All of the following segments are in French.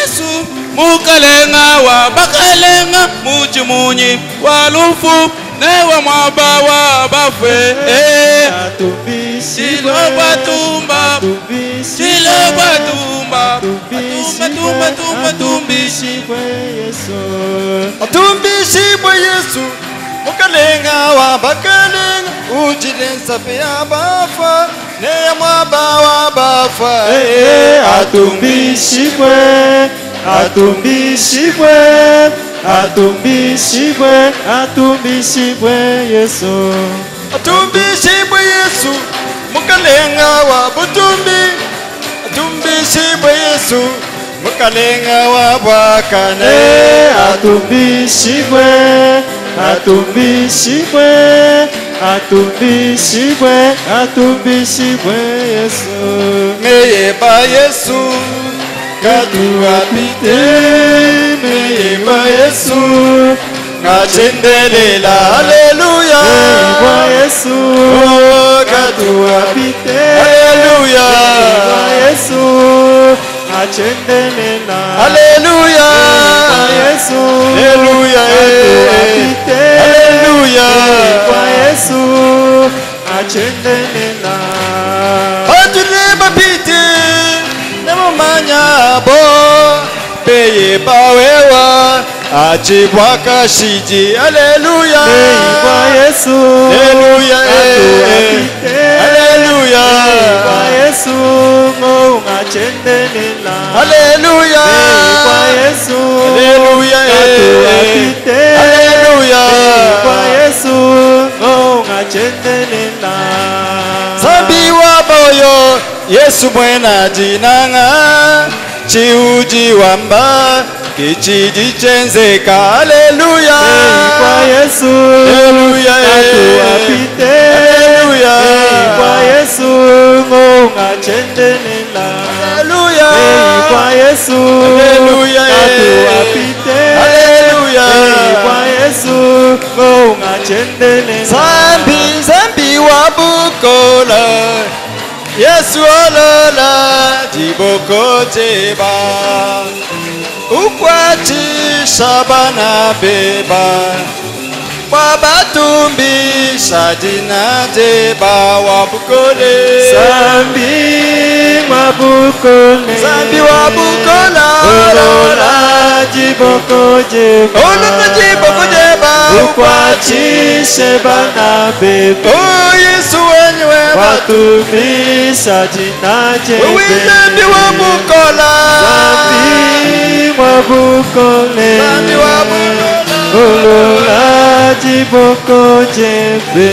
Yesu mukalenga wa bakalenga muchimunyi walufu newa mwabawa bafwe silo batumba atumbishibwe Yesu mukalenga wa bakalenga uchilensa pia bafa neya mwabawa bafa atumbishibwe Yesu mukalenga wa butumbi atumbishibwe Yesu mukalenga wa bwakane atumbishibwe Yesu meyeba Yesu katuapite meyeba Yesu ngachendelela haleluya meyeba Yesu katuapite haleluya meyeba Yesu ngachendelela haleluya Yesu haleluya haleluya meyeba Yesu ngachendelela atuleba pite manyabo peye bawewa achibwaka shiji haleluya kwa Yesu haleluya haleluya kwa Yesu ngachendelela haleluya kwa Yesu haleluya haleluya kwa Yesu ngachendelela zambi wa boyo Yesu mwena jinanga chiuji wamba kichiji chenzeka haleluya kwa Yesu haleluya atuapite haleluya kwa Yesu ngachendelela haleluya kwa Yesu haleluya atuapite haleluya kwa Yesu ngachendelela zambi wabukola Yesu olola jiboko jeba ukwachi shabana beba wabatumbi shadina jeba wabukole zambi wabukola olola jiboko jeba ukwachi shabana beba oh Yesu wenyewe watumisha jina jebe zambi wabukola olola jiboko jebe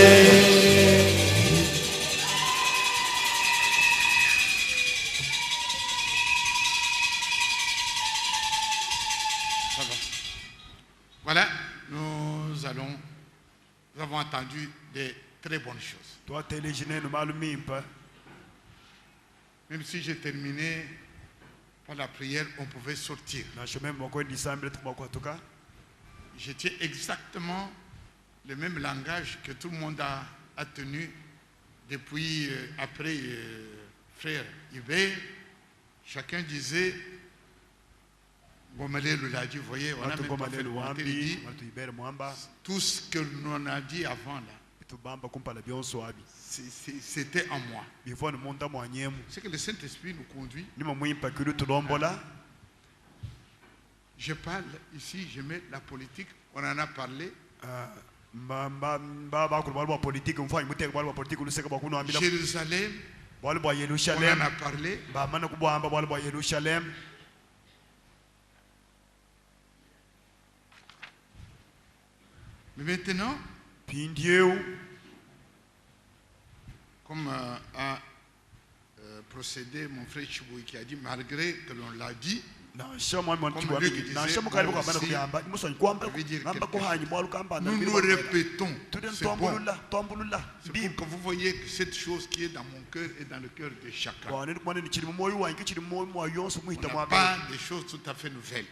Voilà, nous avons entendu des très bonnes choses. Même si j'ai terminé par la prière, on pouvait sortir. J'étais exactement le même langage que tout le monde a tenu depuis après frère Hubert. Chacun disait, vous voyez, on a même pas fait le commentaire, il dit, tout ce que l'on a dit avant là, c'était en moi. C'est que le Saint-Esprit nous conduit. Je parle ici, je mets la politique, on en a parlé. Jérusalem, on en a parlé. Mais maintenant, comme a procédé mon frère Chiboui qui a dit, malgré que l'on l'a dit, nous nous répétons, c'est bon. C'est pour que vous voyez que cette chose qui est dans mon cœur est dans le cœur de chacun. On n'a pas des choses tout à fait nouvelles.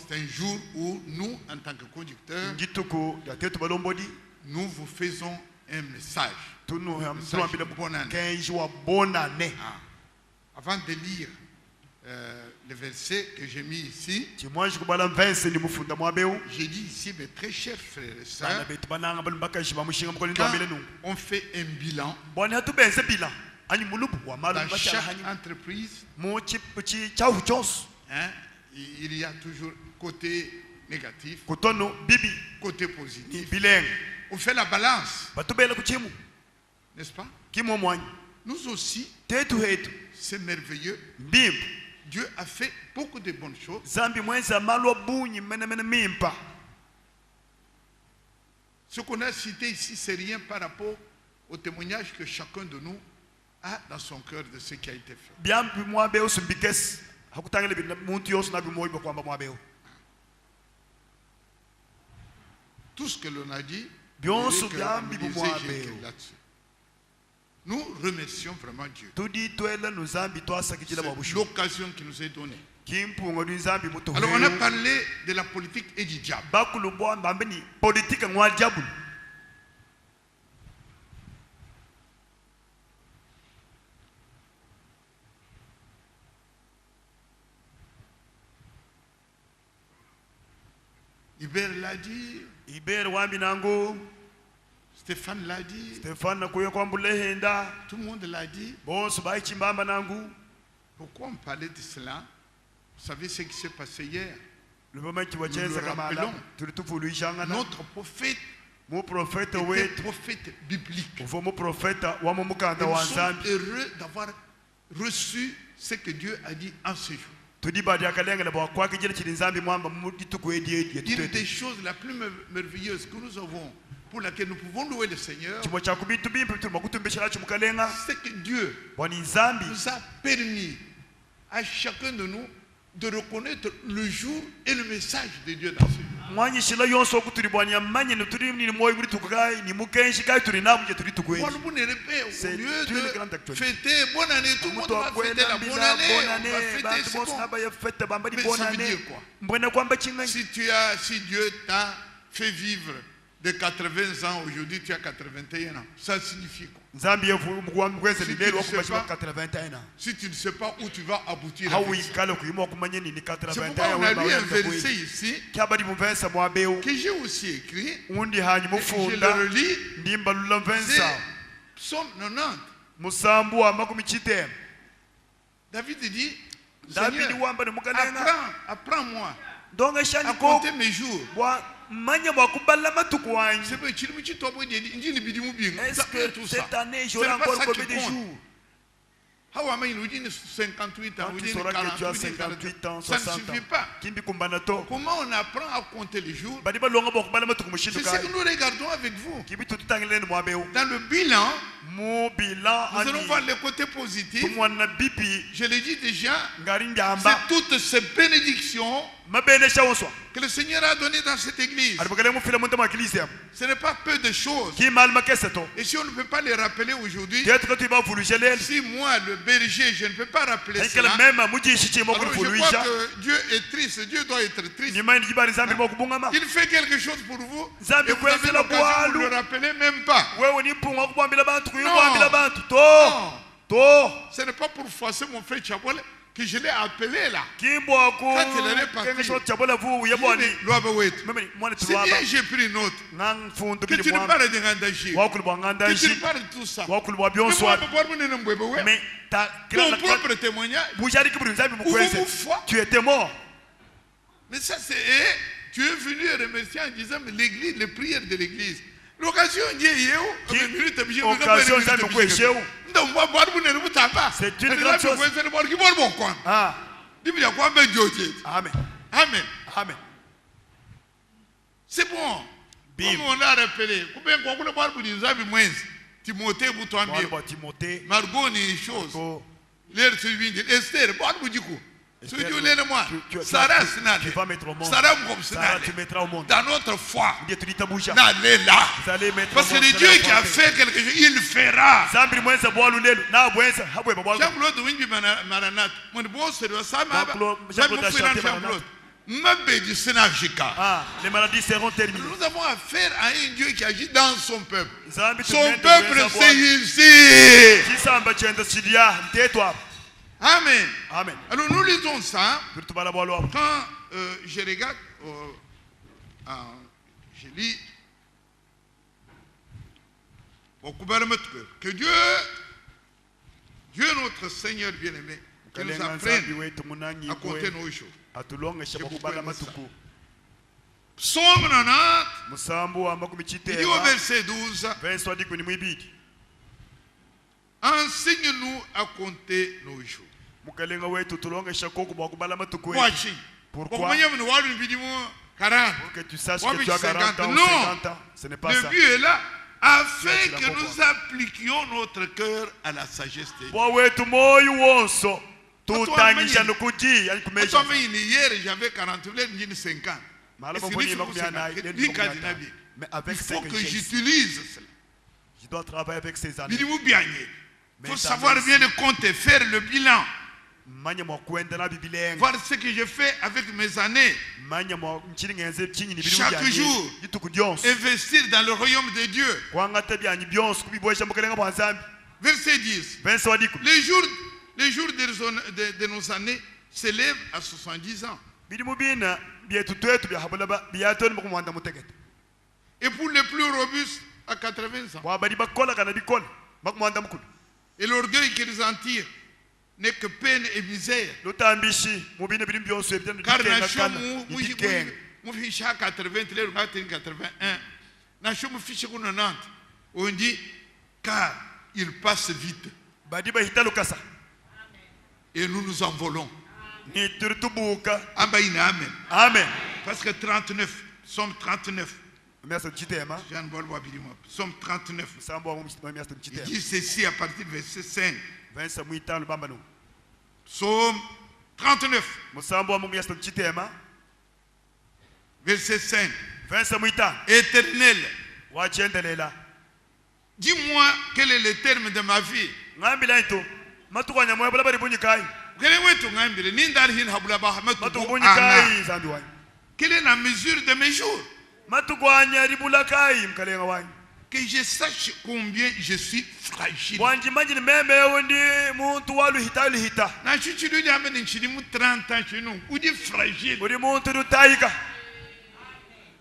C'est un jour où nous, en tant que conducteurs, nous vous faisons un message. Bonne année. Avant de lire le verset que j'ai mis ici. J'ai J'ai dit ici, mes très chers frères et sœurs, quand on fait un bilan dans chaque entreprise, hein, il y a toujours côté négatif, côté positif. On fait la balance, n'est-ce pas? Nous aussi, c'est merveilleux. Dieu a fait beaucoup de bonnes choses. Ce qu'on a cité ici, c'est rien par rapport au témoignage que chacun de nous a dans son cœur de ce qui a été fait. Tout ce que l'on a dit, là-dessus. Nous remercions vraiment Dieu. C'est l'occasion qui nous est donnée. Alors on a parlé de la politique et du diable. Hubert l'a dit. Stéphane l'a dit. Tout le monde l'a dit. Pourquoi on parlait de cela? Vous savez ce qui s'est passé hier? Nous le rappelons. Notre prophète était prophète biblique. Et nous sommes heureux d'avoir reçu ce que Dieu a dit en ce jour. Une des choses la plus merveilleuse que nous avons, pour laquelle nous pouvons louer le Seigneur, c'est que Dieu nous a permis à chacun de nous de reconnaître le jour et le message de Dieu dans ce jour. Au lieu de fêter bonne année, tout le monde va fêter la bonne année, on va fêter ce qu'on... Mais ça veut dire quoi? Si Dieu t'a fait vivre de 80 ans, aujourd'hui tu as 81 ans, ça signifie quoi? Si tu ne sais pas où tu vas aboutir, c'est pourquoi on a lu un verset ici que j'ai aussi écrit, et je le relis, c'est Psaume 90. David dit, Seigneur, apprends-moi à compter mes jours. Est-ce que cette année j'aurai encore combien de jours? Tu sauras que tu as 58 ans, 60 ans. Ça ne suffit pas. Comment on apprend à compter les jours? C'est ce que nous regardons avec vous. Dans le bilan, nous allons voir le côté positif. Je l'ai dit déjà, c'est toutes ces bénédictions que le Seigneur a données dans cette église. Ce n'est pas peu de choses. Et si on ne peut pas les rappeler aujourd'hui, si moi, le berger, je ne peux pas rappeler cela, alors je crois que Dieu est triste. Dieu doit être triste. Il fait quelque chose pour vous et vous avez l'occasion de ne le rappeler même pas. Non. Ce n'est pas pour forcer mon frère Tchabole que je l'ai appelé là. Quand il est parti, c'est bien, j'ai pris une autre. Que tu ne parles de Ngandaji, que tu ne parles de tout ça. Mais ton propre témoignage, tu étais mort. Mais ça c'est, tu es venu remercier en disant l'église, les prières de l'église. L'occasion c'est une grande chose. Amen. Amen. Amen. C'est bon. Comme on l'a rappelé. Timothée, Margot, une chose. L'air suivi. Esther, Sarah, tu mettras au monde. Dans notre foi, n'allez là. Parce que le Dieu qui a fait quelque chose, il fera. Jean-Claude Wingby Maranat, mon bon sérieux, ça m'a les maladies seront terminées. Nous avons affaire à un Dieu qui agit dans son peuple. Son peuple, c'est ici. Amen. Amen. Alors nous lisons ça. Pour tout bala bolo. Quand je regarde, je lis que Dieu notre Seigneur bien-aimé, qu'il nous apprenne à compter nos jours. Psaume 90, il dit au verset 12, enseigne-nous à compter nos jours. Pourquoi? Pour que tu saches que tu as 40 ans ou 50 ans. Ce n'est pas ça. Le but est là afin que nous appliquions notre cœur à la sagesse de Dieu. Hier, j'avais 40 ans, j'ai 50 ans. Mais avec il faut que j'utilise cela. Je dois travailler avec ces années. Il faut savoir bien le compter, faire le bilan. Voir ce que je fais avec mes années. Chaque jour, investir dans le royaume de Dieu. Verset 10. Les jours de nos années s'élèvent à 70 ans. Et pour les plus robustes, à 80 ans. Et l'orgueil qu'ils en tirent n'est que peine et misère. Car Nashom, 81, on dit car il passe vite. Et nous nous envolons. Amen. Amen. Parce que 39, Somme 39. Somme 39. Il dit ceci à partir du verset 5. Somme 39. Verset 5. Éternel, dis-moi quel est le terme de ma vie. Quelle est la mesure de mes jours? Que je sache combien je suis fragile.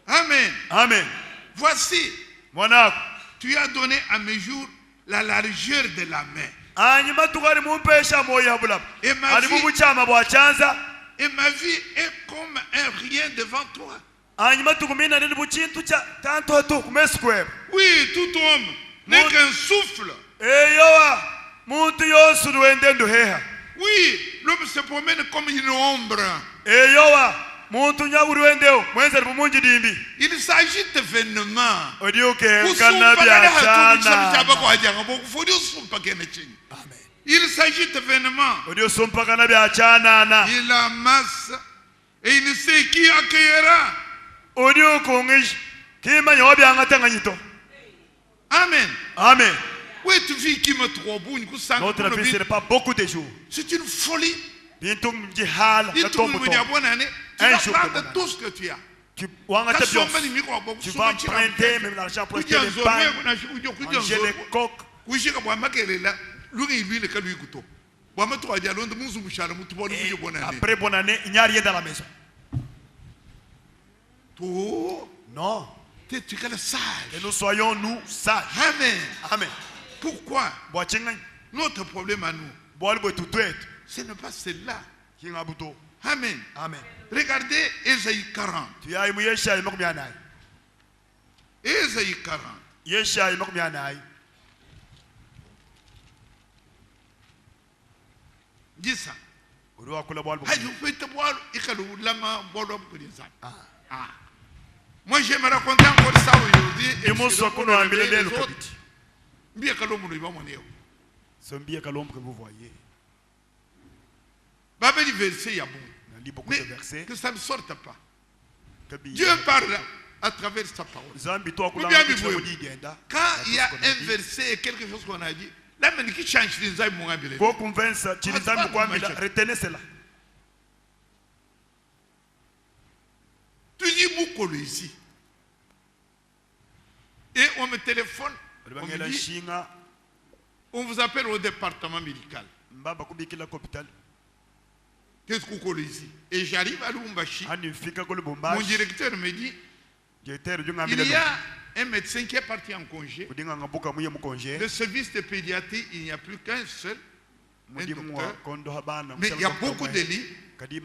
Amen. Amen. Voici, tu as donné à mes jours la largeur de la main. Et ma vie est comme un rien devant toi. Oui, tout homme n'est qu'un souffle. Oui, l'homme se promène comme une ombre. Il s'agit d'événements. Il s'agit d'événements. Il amasse et il ne sait qui accueillera. Amen. Amen. Notre vie, ce n'est pas beaucoup de jours. C'est une folie. Un Tu vas prendre tout ce que tu as. Tu vas emprunter même l'argent pour acheter les pains, manger les coques. Après bonne année, il n'y a rien dans la maison. Non. Tu es sage. Et nous soyons nous sages. Amen. Amen. Pourquoi? Notre problème à nous, ce n'est pas celle-là. Amen. Amen. Regardez Ésaïe 40. Ésaïe 40. Dis ça. Moi j'aimerais raconter encore ça aujourd'hui. Et moi je c'est bien que l'ombre que vous voyez. Mais que ça ne sorte pas. Dieu parle à travers sa parole. Quand il y a un verset et quelque chose qu'on a dit, là maintenant qui change les âmes, retenez cela. Tu dis beaucoup ici. Et on me téléphone. On vous appelle au département médical. Qu'est-ce qu'on colle ici? Et j'arrive à Lubumbashi. Mon directeur me dit, il y a un médecin qui est parti en congé. Le service de pédiatrie, il n'y a plus qu'un seul. Un docteur. Mais il y a beaucoup de lits.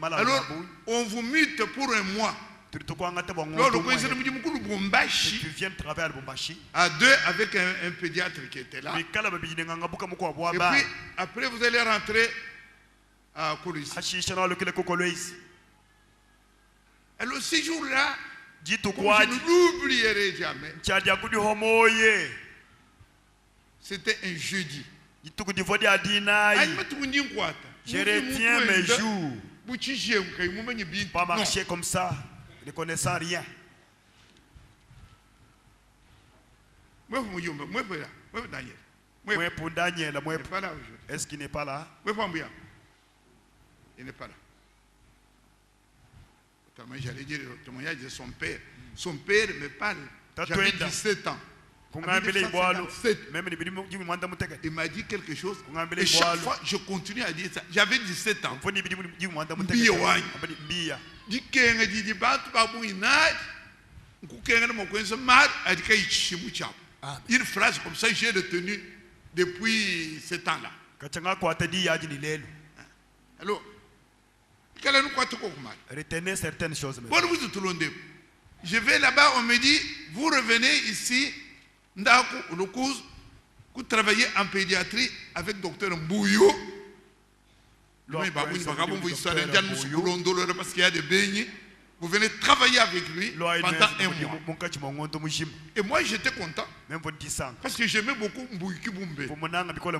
Alors, on vous mute pour un mois. Alors, le président me dit, tu viens travailler à Lubumbashi. À deux avec un pédiatre qui était là. Et puis, après, vous allez rentrer à Kolwezi. Alors, ce jour-là, je ne l'oublierai jamais. C'était un jeudi. Je retiens mes jours. Pas marcher comme ça, ne connaissant rien. Pour Daniel, est-ce qu'il n'est pas là? Il n'est pas là. J'allais dire le témoignage de son père. Son père me parle. J'avais 17 ans. Il m'a dit quelque chose. Et chaque fois, je continue à dire ça. J'avais 17 ans. Une phrase comme ça, j'ai retenu depuis ce temps-là. Alors, retenez certaines choses. Je vais là-bas, on me dit, vous revenez ici, vous travaillez en pédiatrie avec docteur Mbouyo. Parce qu'il y a des beignets. Vous venez travailler avec lui pendant un mois. Et moi, j'étais content. Parce que j'aimais beaucoup Mbouyo Kibumbe.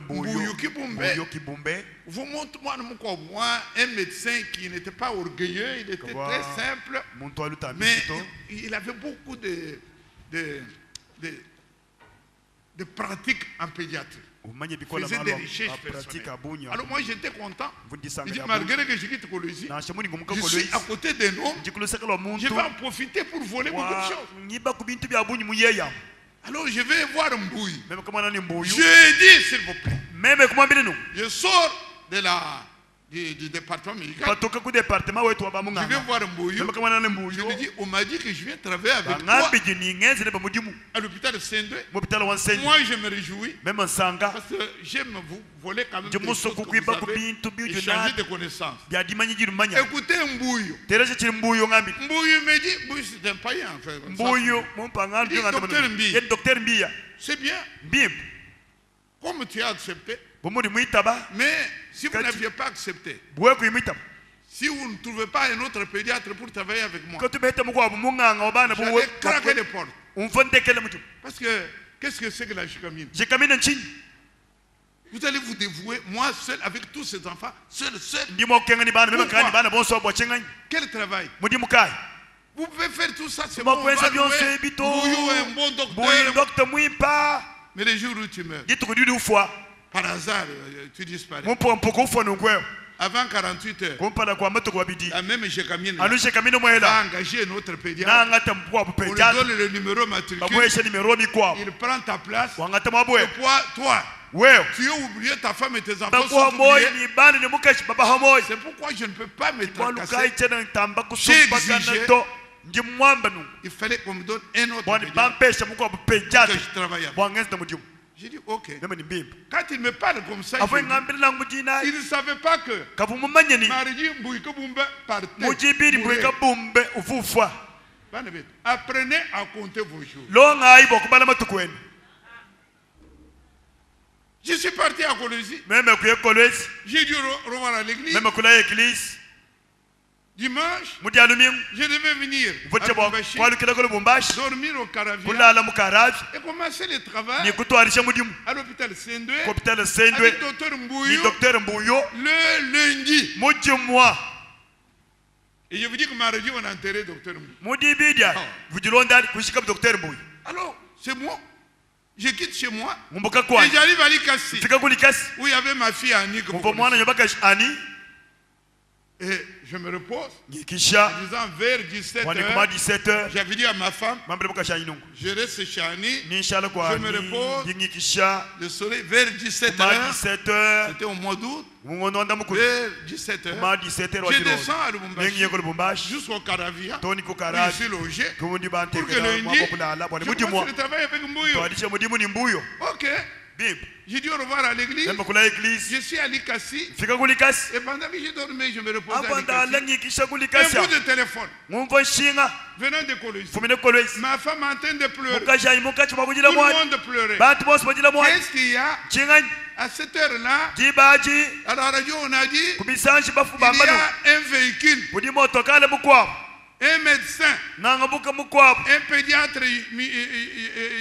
Mbouyo Kibumbe. Vous montrez-moi un médecin qui n'était pas orgueilleux, il était très simple. Mais il avait beaucoup de pratiques en pédiatrie. Il faisait des recherches personnelles. Alors moi j'étais content. Il dit, malgré que je quitte Kolwezi, je suis à côté d'un homme, je vais en profiter pour voler beaucoup de choses. Alors je vais voir Mbouyo. Je dis, s'il vous plaît, je sors du département médical. Je vais voir Mbouyo. Je lui dis, on m'a dit que je viens travailler avec toi à l'hôpital Saint-Denis. Moi je me réjouis parce que j'aime vous voler quand même des choses que vous avez échangé de connaissances. Écoutez Mbouyo. Mbouyo me dit, Mbouyo c'est un païen. Il dit, docteur Mbiya, c'est bien. Comme tu as accepté. Mais si vous n'aviez pas accepté, si vous ne trouvez pas un autre pédiatre pour travailler avec moi, j'allais craquer les portes. Parce que, qu'est-ce que c'est que la Jekamine? Vous allez vous dévouer, moi seul, avec tous ces enfants, seul. Pourquoi? Quel travail? Vous pouvez faire tout ça, c'est bon. On va louer Mbouyo, un bon docteur. Mais les jours où tu meurs, par hasard, tu disparais. Avant 48 heures, la même Jekamine a engagé un autre pédiatre. On lui donne le numéro matricule. Il prend ta place. Et toi, tu as oublié ta femme et tes enfants sont oubliés. C'est pourquoi je ne peux pas me tracasser. J'ai exigé. Il fallait qu'on me donne un autre pédiatre que je travaille avec. J'ai dit ok. Quand il me parle comme ça, il ne savait pas que Maridi Mbouyo Kibumbe partait. Apprenez à compter vos jours. Je suis parti à Kolwezi. J'ai dû revoir à l'église. Dimanche, je devais venir à Lubumbashi, dormir au Caravia et commencer le travail à l'hôpital Saint-Denis avec docteur Mbouyo le lundi. Et je vous dis que mardi on a enterré docteur Mbouyo. Alors, c'est moi. Je quitte chez moi et j'arrive à Likasi où il y avait ma fille Annie. Et je me repose. Ngikisha En disant vers 17 wanikuma h 17h j'avais dit à ma femme, mambele buka inungu je reste chez Annie, nishala kwa je me repose. ngikisha Le soleil vers 17 kuma h 17h c'était au mois d'août, mungononda mukulu vers 17 h kuma 17h je wajiro descends à Lubumbashi nengiye ko Lubumbashi jusqu'au Caravia, toni ko où je Karavi suis logé. kundi Pour que bantekela lundi, mwapokulala bwana je mudimu commence le travail avec Mbouyo. twadishe mudimu ni mbuyo Ok, bim j'ai dit au revoir à l'église. nemba kula église Je suis à Likassi. fika kulikasi Et pendant que je dormais, je me reposais à apanda Likassi. lengikisha Un kulikasi bout de téléphone ngumva nshinga venant de Colosse. fumine kolwezi Ma femme est en train de pleurer. mukajayi mukachi bakujila Tout le mwana monde pleurait. bantu bose bajila mwana Qu'est-ce qu'il y a chingani à cette heure-là? jibaji À la radio, on a dit kubisanji bafu il y bambano a un véhicule, budi motokale mukwabo un médecin, nanga buka mukwabo un pédiatre,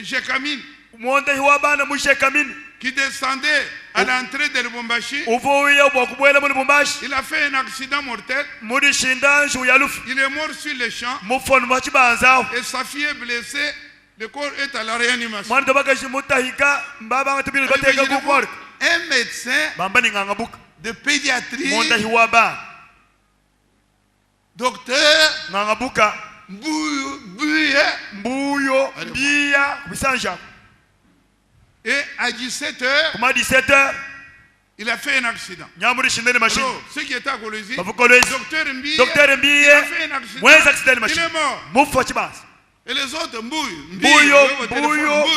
Jekamine, mwonda hiwabana mushekamini qui descendait à l'entrée de Lubumbashi. uvuye bwakubwela muri Lubumbashi Il a fait un accident mortel. muri shindanji uyalufu Il est mort sur le champ. mufonu machibanzawo Et sa fille est blessée. Le corps est à la réanimation. mwana tobakashi mutahika mbabanga tubili bateka kukora Un médecin bamba ni nganga buka de pédiatrie, mwonda hiwabana docteur nganga buka mbuyo Allez, mbiya kubisanja et à 17 h, kuma 17h il a fait un accident. nyamuri shindani machine Alors, ceux qui étaient à Colosi, bavukolezi docteur Mbiye, Dr il Mbiye a fait un accident. mwenza accident Il machine est mort. mufa chibanza Et les autres, Mbouyo, mbuyo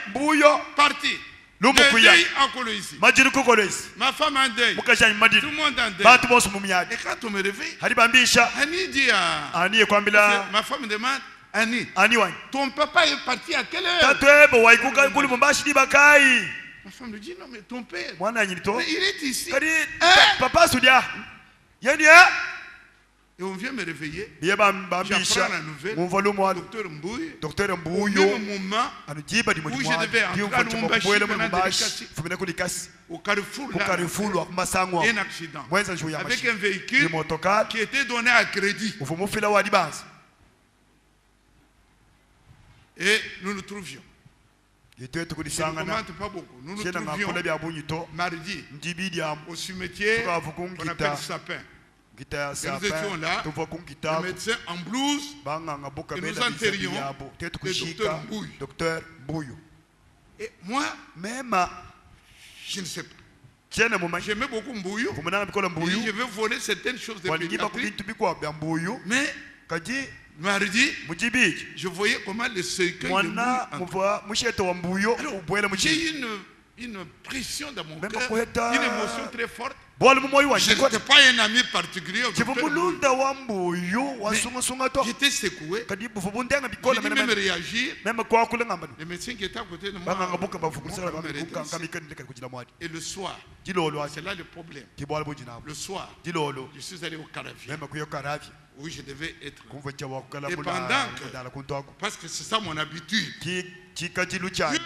mbuyo parti. lumukuya Deuil à Colosi. majiri kukolezi Ma femme en deuil. mukajani Tout madini le monde en deuil. bantu bose mumyadi Et quand on me réveille, hari bambisha Annie dit à... aniye kwambila Ma femme me demande, Annie, ani wani ton papa est parti à quelle heure? tatwebo waikuka kuli mumbashi ni bakai Ma femme me dit, non mais ton père, mwana nyinito mais il est ici. kadi Hein? papa sudia yeni Et on vient me réveiller. biye bambisha J'apprends la nouvelle. mumva lumwana Docteur Mbouye, Dr au Mbuyo même moment, anujiba di où je mujimwa devais entrer à Lubumbashi, bwele venant de mumbashi Likasi, fumine kulikasi au Carrefour, là, kukarifulu akumasangwa un accident. mwenza juu ya Avec machine un véhicule ni motokali qui était donné à crédit. uvumufila wa libanza Et nous nous trouvions. itwe Je ne tukulisangana commente pas beaucoup. Nous nous shena trouvions ngakula bya bunyito mardi njibidi am au cimetière Tukavuka qu'on appelle Sapin. gita ya nous étions là, sapa tuva Le kunkita médecin en blouse, banganga buka et nous bela enterrions yabo le tetukushika docteur Mbuyu. Dr Mbuyu et moi, mema je ne sais pas. chene mumanyi J'aimais beaucoup Mbouyo. kumunanga bikola Et Mbuyu je vais voler certaines choses de waligiba ku pédiatrie. bintu bikwa bya Mbuyu Mais kaji mardi, mujibiji je voyais comment le cercueil de mwana Mbouyo. muva musheto wa Mbuyu ubwele muchi J'ai eu une pression dans mon Même cœur, kuheta- une émotion très forte. bwali mumoyi Je wanje n'étais pas un ami particulier. au chivu docteur Mbouyo. mulunda wa Mbuyu wasungasunga to J'étais secoué. kadi bufu bundenga J'ai bikola dû mena même mena réagir. mema kwa kula ngambano Le médecin qui était à côté de moi, banganga buka bafukusala moi, me babuka redressait. ngamika ndeka kujila mwadi Et le soir, jilolo c'est là le problème. tibwala bujinabo Le soir, jilolo je suis allé au Caravia, mema kuyo karavi où je devais être. kumva cha wakala Et kula pendant que- kudala kuntwako Parce que c'est ça mon habitude. chika jilu cha Dieu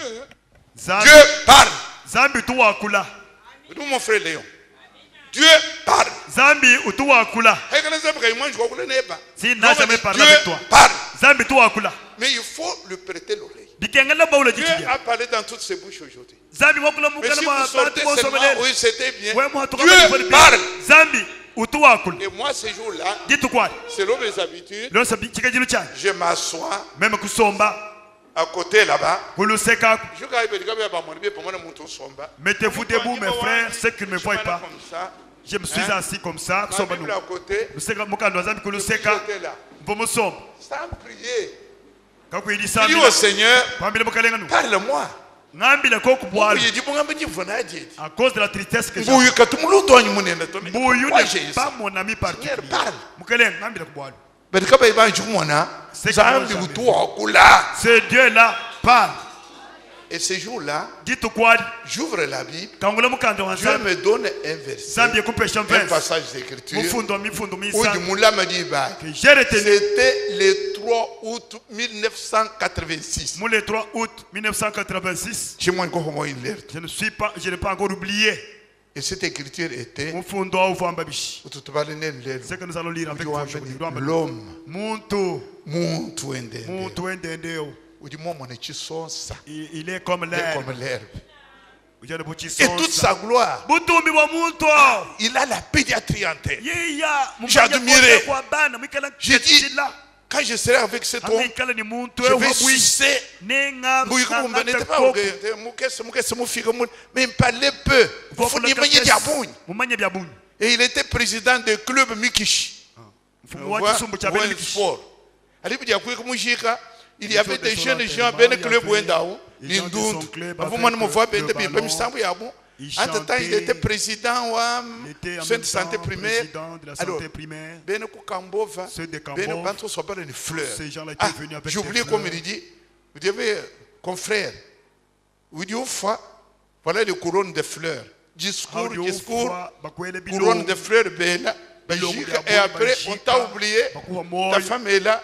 zambi parle. zambi tu wakula Nous, mon frère Léon. Dieu parle. zambi utu wakula si n'a jamais parlé Dieu avec toi parle. zambi tu wakula Mais il faut lui prêter l'oreille. bikengela baula Dieu jichija a parlé dans toutes ses bouches aujourd'hui. zambi wakula Mais mukala si ma vous sortez bantu seulement, bosomele oui, c'était bien. we mu Dieu parle. zambi utu wakula Et moi, ce jour-là, jitu kwali selon mes habitudes, lo sabi chika jilu cha je m'assois mema kusomba à côté là-bas. kuluseka Je mettez-vous debout mes frères ceux qui ne me voient pas Comme ça. je me suis Hein? assis comme ça Ma kusomba Bible à côté. luseka mukando zambi kuluseka J'étais là. bomusomba Sans prier. kakwidi Je dis sambi au Seigneur, kwambile mukalenga nu parle-moi. ngambile ko kubwala Il dit, bon, on me dit, vous n'avez dit. à cause de la tristesse que j'ai Mbuyu katumulo ni munene to. Mbuyu Moi, n'est j'ai pas ça. mon ami particulier Seigneur, parle. mukalenga ngambile kubwala Mais quand il va jumona, C'est zambi comment utu okula. ce Dieu là parle Et ce jour-là, ditu kwali j'ouvre la Bible. kangula mukando wa Dieu zambi me donne un verset, zambi ekupesha un verse passage d'écriture. mufundo mifundo Où misa du moula me dit, bah, que j'ai retenu c'était le 3 août 1986. le 3 août 1986 Chez moi, encore une lettre. je n'ai pas encore oublié Et cette écriture était, mufundo wa uvamba bishi où tu te parles d'une lettre. c'est que nous allons lire avec vous aujourd'hui L'homme, muntu muntu endende. muntu endendeo Où du moment, on est ça. il est comme Il est l'air comme l'herbe. et toute sa gloire. Il a la pédiatrie en tête. J'ai admiré. J'ai dit, quand je serai avec cet homme, je vais sucer. Mais il me parlait peu. Et il était président du club Mikish. Il y avait des jeunes gens dans le club Wendao. Entre-temps, il était président de la santé primaire. Alors, j'ai oublié comme il dit, vous avez confrère, vous dites une fois, voilà les couronnes de fleurs. Discours, couronne de fleurs belle. Et après, on t'a oublié, ta femme est là.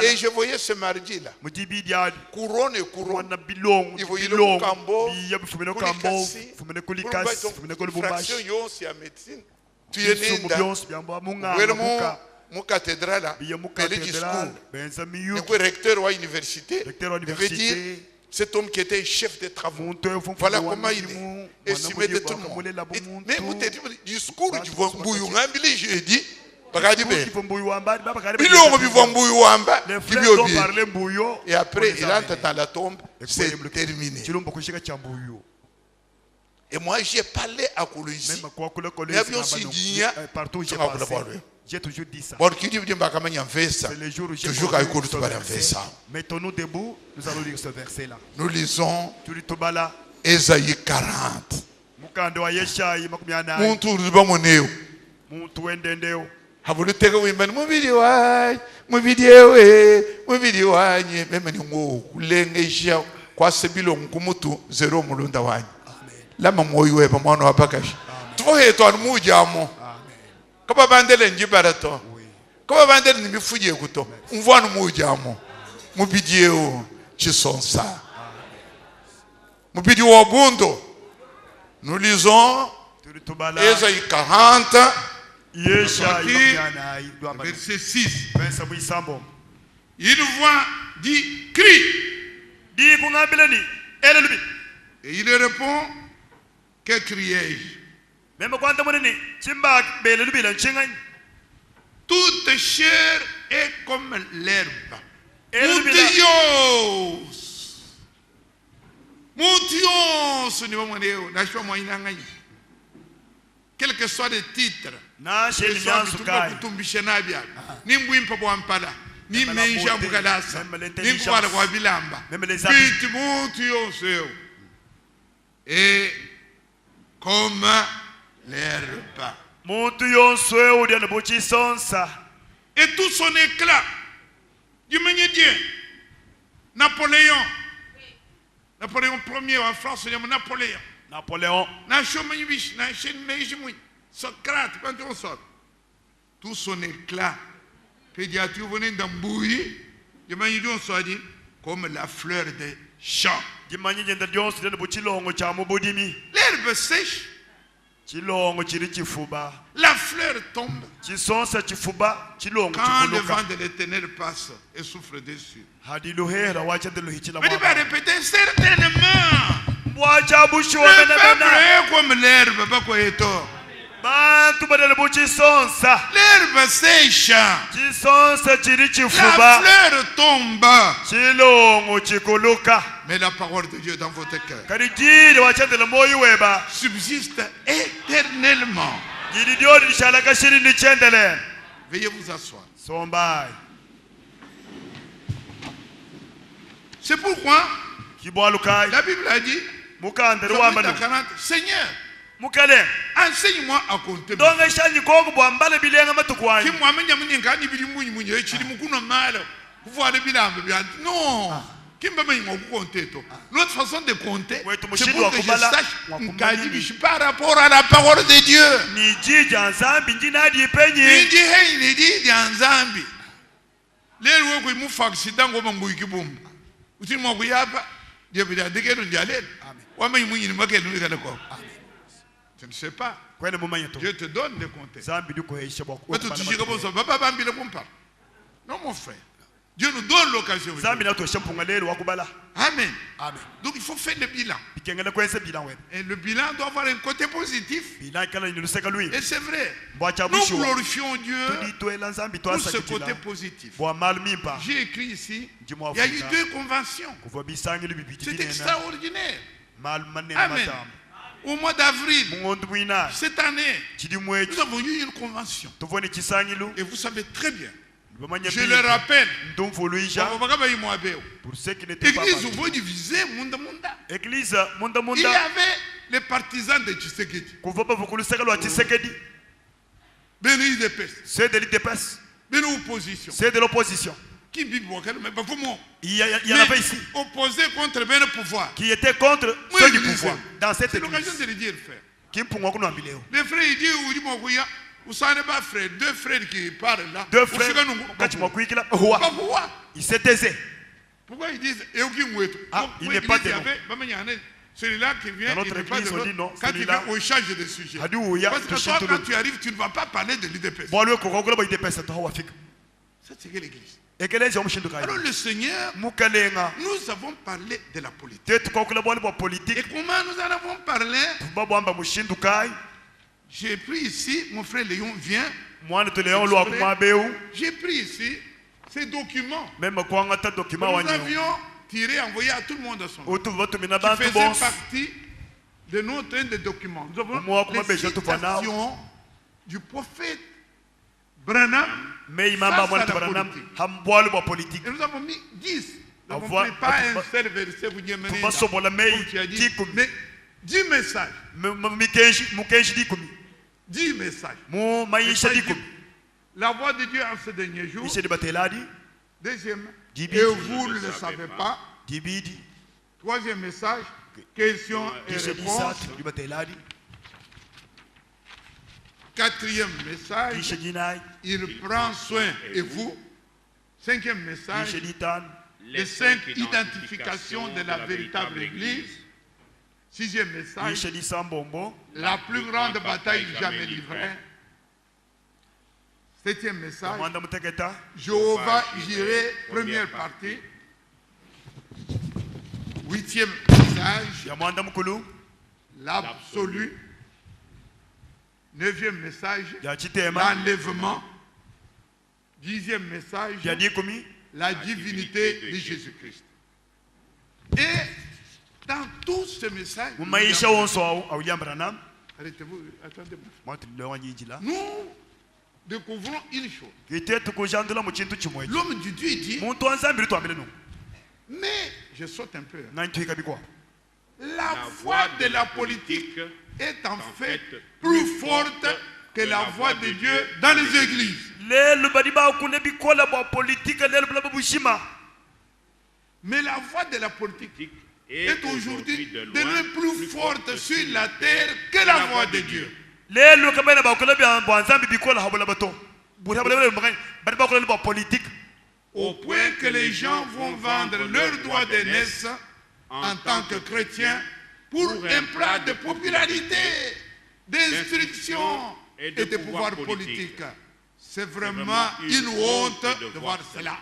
Et je voyais ce mardi-là. Couronne et couronne. Il voyait le Cambo, fraction c'est à médecine. Tu es né dans mon cathédrale, le discours. Le recteur de l'université, il veut dire, cet homme qui était chef des travaux. Voilà comment il est estimé de tout le monde. Mais vous avez dit, discours du Vambouyoumba, j'ai dit, et après, il entre dans la tombe, c'est terminé. Et moi, j'ai parlé à Koulouzi. Il y avait aussi dit, j'ai toujours dit ça. C'est le jour où j'ai mettons-nous debout, nous allons lire ce verset-là. Nous lisons Ésaïe 40. Kaba bandele njibarato. Kaba bandele nimifuje kuto. Mvwanu mujamo. Mubidieo chisonsa. Mubidieo bundo. Nous lisons Ésaïe 40. Verset 6. Il voit, dit, crie. Et il répond, que criai-je? Toute chair est comme l'herbe. Quel que soit le titre, et comme l'herbe. Et tout son éclat. Napoléon. Napoléon Ier en France, c'est Napoléon. Socrate, quand on sort. Tout son éclat. Pédiatrie, vous venez d'Ambouille. Comme la fleur des champs. L'herbe sèche. La fleur tombe. Quand le vent de l'Éternel passe et souffle dessus. Mais il va répéter certainement. Le peuple est comme l'herbe, pas quoi est tort. L'herbe sèche. La fleur tombe. Mais la parole de Dieu dans votre cœur subsiste éternellement. Veuillez vous asseoir. C'est pourquoi la Bible a dit, Seigneur, enseigne-moi à compter. Non. L'autre façon de compter, c'est pour que je sache par rapport à la parole de Dieu. Je ne sais pas. Je te donne de compter. Non, mon frère. Dieu nous donne l'occasion. Amen. Amen. Donc il faut faire le bilan. Et Et le bilan doit avoir un côté positif. Et c'est vrai. Nous glorifions Dieu pour ce côté positif. J'ai écrit ici, il y a eu 2 conventions. C'est extraordinaire. Amen. Au mois d'avril, cette année, nous avons eu une convention. Et vous savez très bien. Je le rappelle. Pour ceux qui n'étaient pas L'église vous divisée, il y avait les partisans de Tshisekedi. C'est de l'IDPS. C'est de l'opposition. Il y en avait ici. Opposé contre le pouvoir. Qui était contre ceux du pouvoir. Dans cette église. C'est l'occasion de le dire, frère. Les frères, ils disent, vous savez pas, frère, 2 frères qui parlent là. 2 frères. Il s'est taisé. Pourquoi ils disent, il n'est pas témoin. Celui-là qui vient, il n'est pas de non. Quand il vient, on change de sujet. Parce que toi, quand tu arrives, tu ne vas pas parler de l'IDPS. Ça, c'est que l'église. Alors le Seigneur, nous avons parlé de la politique. Et comment nous en avons parlé? J'ai pris ici, mon frère Léon vient. J'ai pris ici ces documents. Nous avions tiré, envoyé à tout le monde à son nom. Qui faisait partie de notre des documents. Nous avons les citations du prophète Branham. Et nous avons mis 10. Nous n'avons pris pas un seul verset, vous dites, mais 10 messages. 10 messages. La voix de Dieu en ce dernier jour. Deuxième, et vous ne le savez pas. Troisième message, questions et réponses. Quatrième message, il prend soin et vous. Cinquième message, les 5 identifications de la véritable Église. Sixième message, la plus grande bataille jamais livrée. Septième message, Jéhovah Jireh, première partie. Huitième message, l'absolu. Neuvième message, l'enlèvement. Dixième message, la divinité de Jésus-Christ. Et dans tous ces messages, arrêtez-vous, attendez-moi. Nous découvrons une chose. L'homme du Dieu dit, mais je saute un peu. La foi de la politique est en fait plus forte que la voix de Dieu dans les églises. Mais la voix de la politique est aujourd'hui devenue plus forte sur la terre que la voix de Dieu. Au point que les gens vont vendre leurs droits d'aînesse en tant que chrétiens pour un plat de popularité, d'instruction et de pouvoir politique. C'est vraiment une honte de voir cela.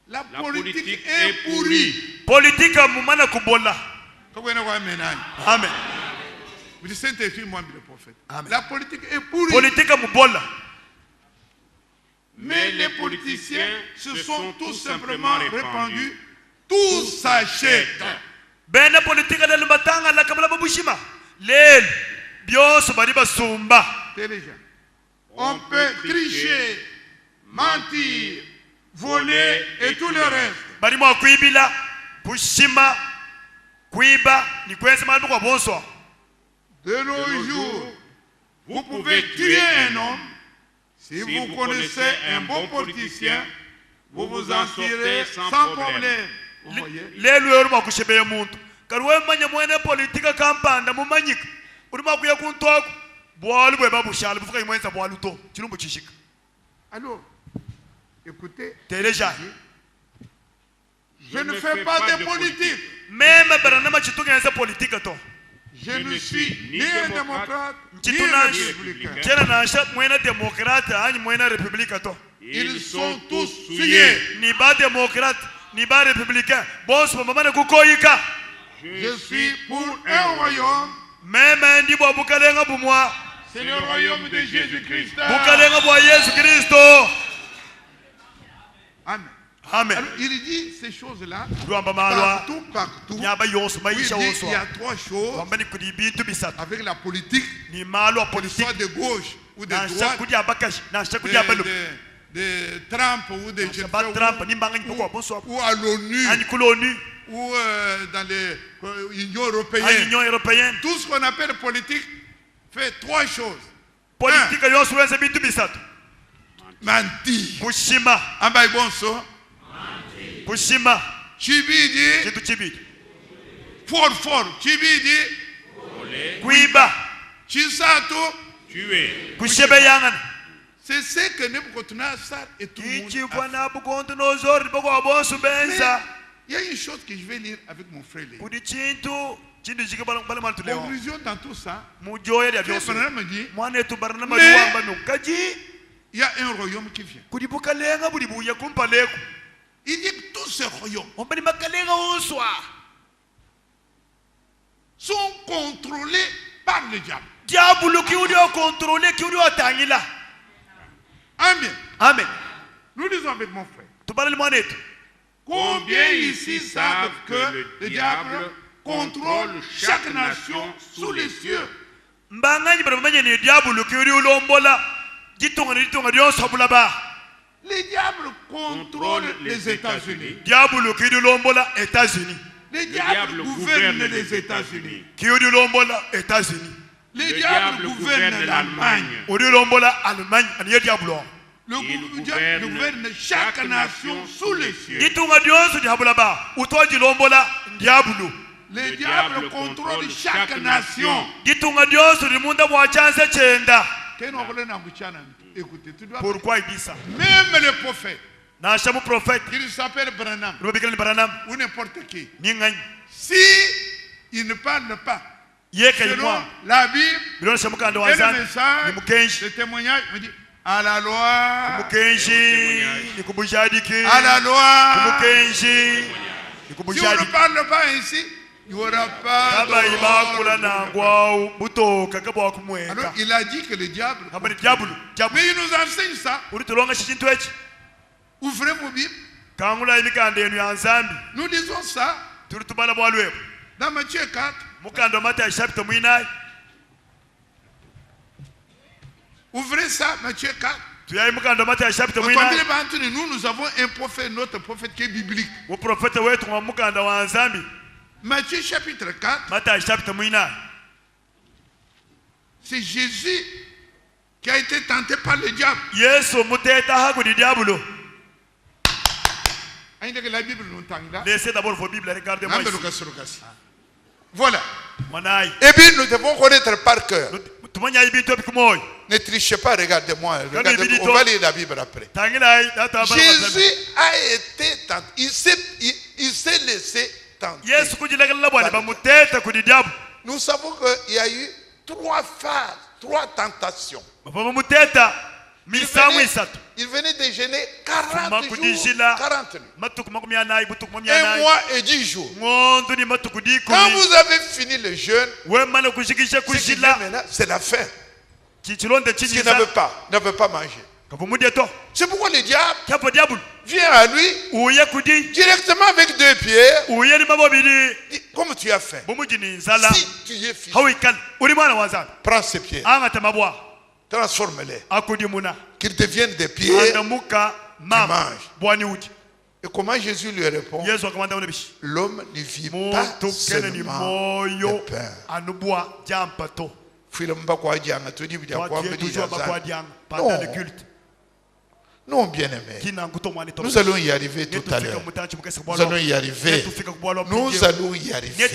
La politique est pourrie. Amen. Vous dites Saint-Esprit, moi, le prophète. La politique est pourrie. Mais les politiciens se sont tout simplement répandus. Tout s'achète. On peut tricher, mentir, voler et tout le reste. De nos jours, vous pouvez tuer un homme. Si vous connaissez un bon politicien, vous vous en tirez sans problème. Vous voyez? Alors, écoutez, je ne fais pas de politique. Je ne suis ni un démocrate, ni Ntituna un républicain. Kena na sha mwena démocrate ani mwena républicain to. Ils sont tous souillés. Ni ba démocrate, ni ba républicain. Bon so mama ne kukoyika. Je suis pour un royaume. Même ndi bo bukalenga bumwa. C'est le royaume de Jésus-Christ. Bukalenga bo Yesu Kristo. Amen. Amen. Alors, il dit ces choses-là Partout. partout. Nyaba yonso Oui, il maisha dit, yonso. il y a trois choses Wambani kudi bintu bisatu. avec la politique, Ni malo soit politique. de gauche ou de Na droite, shakudi abakash, na shakudi abalu. de Trump ou de je ne Ba sais Trump ni mbanga nyoko bonso. où, ou à l'ONU Ani kulonu. ou dans l'Union Ani européenne. Union européenne. Tout ce qu'on appelle politique fait trois choses. Politique yonso wenze bintu bisatu. Mentir. Kushima. Ambaye bonso. Kushima. Chibidi. Kitu chibidi. Fort. Chibidi. Kuiba. Chisato. Tuer. Kushebe yangan. C'est ce que Nebuchadnezzar et tout le monde Kichi a fait. bwana bugonto nozori bako abonsu benza. Il y a une chose que je vais lire avec mon frère. Léo. Kudi chintu jike bala mal tuleo. Conclusion dans tout ça. Mujoya ya Frère byoso. Branham me dit, Mwana etu barnama Mais- duwamba nukaji. il y a un royaume qui vient. Kudi bukalenga budi buya kumpaleko. Il dit que tous ces royaumes Ombani makalenga uswa. sont contrôlés par le diable. Diabulu kiudi o contrôler kiudi o tangila. Amen. Amen. Nous disons avec mon frère. Tubalali mwana etu. Combien ici savent que le diable contrôle chaque nation sous les cieux? Mbanganyi barabamanya ni diabulu kiudi ulombola. Jitonga ryosabula ba. Le diable contrôle les États-Unis. Diabulu kiudi ulombola États-Unis. Le diable gouverne les États-Unis. Kiudi ulombola États-Unis. Le diable gouverne l'Allemagne. Odi ulombola Allemagne aniye diabulu. Le diable gouverne chaque nation sous les cieux. Jitonga ryonso diabula ba. Utoji lombola diabulu. Le diable contrôle chaque nation. Jitonga ryonso rimunda bwa chanze chenda. Écoutez, tu dois. Pourquoi il dit ça? Même le prophète, Na shamu prophète. il s'appelle Branham Robikali Baranam. ou n'importe qui. Ningany. Si il ne parle pas Yeka selon yimwa. la Bible Bilona shamuka ndo et le wanzani. message, Ni mukenshi. le témoignage, me dit à la loi, Mukenshi. Ni kubujadiki. à la loi. Mukenshi. Ni Si on ne kubujadiki. parle pas ainsi, il n'y aura pas Kaba ibakula de nangwa buto kakabwa Alors kumweka. il a dit que le diable. Kaba ni diabulu. Diabulu. Mais il nous enseigne ça. Uri tulonga shintu echi. Ouvrez vos Bibles. Kangula imikande yenu ya nzambi. Nous disons ça Turi tubala bwalwe. dans Matthieu 4. Mukando mata chapter mwinai. Ouvrez ça, Matthieu 4. Tuyayi mukando mata chapter Quand on mwinai. dit entre nous avons un prophète, notre prophète qui est biblique. Wo profeta wetu wa mukanda wa nzambi. Matthieu chapitre 4, Mata chapter mwinai. c'est Jésus qui a été tenté par le diable. Yesu muteta hakudi diabulu. La Bible nous tend là. Laissez d'abord vos Bibles, regardez-moi ici. Voilà. Mwanayi. Et puis nous devons connaître par cœur. Tumanya ibito bikumoy. Ne trichez pas, regardez-moi. Regardez-moi. On va lire la Bible après. Tangilai data bala. Jésus a été tenté. Il s'est laissé tenter. Yesu kujilagala bwana bamuteta kudi diabu. Nous savons qu'il y a eu 3 phases, 3 tentations. Bamuteta misamu isatu. Il venait de jeûner 40 jours, 40 nuits. Matuku makumya nayi butuku mamya 1 nayi. mois et 10 jours. Ngondo ni matuku di Quand kumi. vous avez fini le jeûne, Wemana kushikisha ce qui vient kushila. maintenant, c'est la faim. Chichilonde Parce qu'il chichisa. ne veut pas manger. Kavumudia to. C'est pourquoi le diable Kapo diabulu. vient à lui Uye kudi. directement avec 2 pierres. Uye ni mabobili. Dit, comme tu as faim, Bumuji ni nzala. si tu es fils, Hawikan. Uri mwana wanzana. prends ces pierres, Anga tamabwa. transforme-les, Akudi muna. qu'ils deviennent des pierres. Andamuka mam. manges. Bwani uji. Et comment Jésus lui répond? Yesu akamwambia ule bishi. L'homme ne vit pas Muntu kene ni seulement moyo. de pain. Anubwa jampato. Fuile mbakwa dianga, tu dis bien quoi, me dit Toujours bakwa Jazan. diang. Pendant le culte. Non, bien aimé. Kina nguto mwani to. Nous allons y arriver tout à l'heure. Nous allons y arriver. Nous allons y arriver.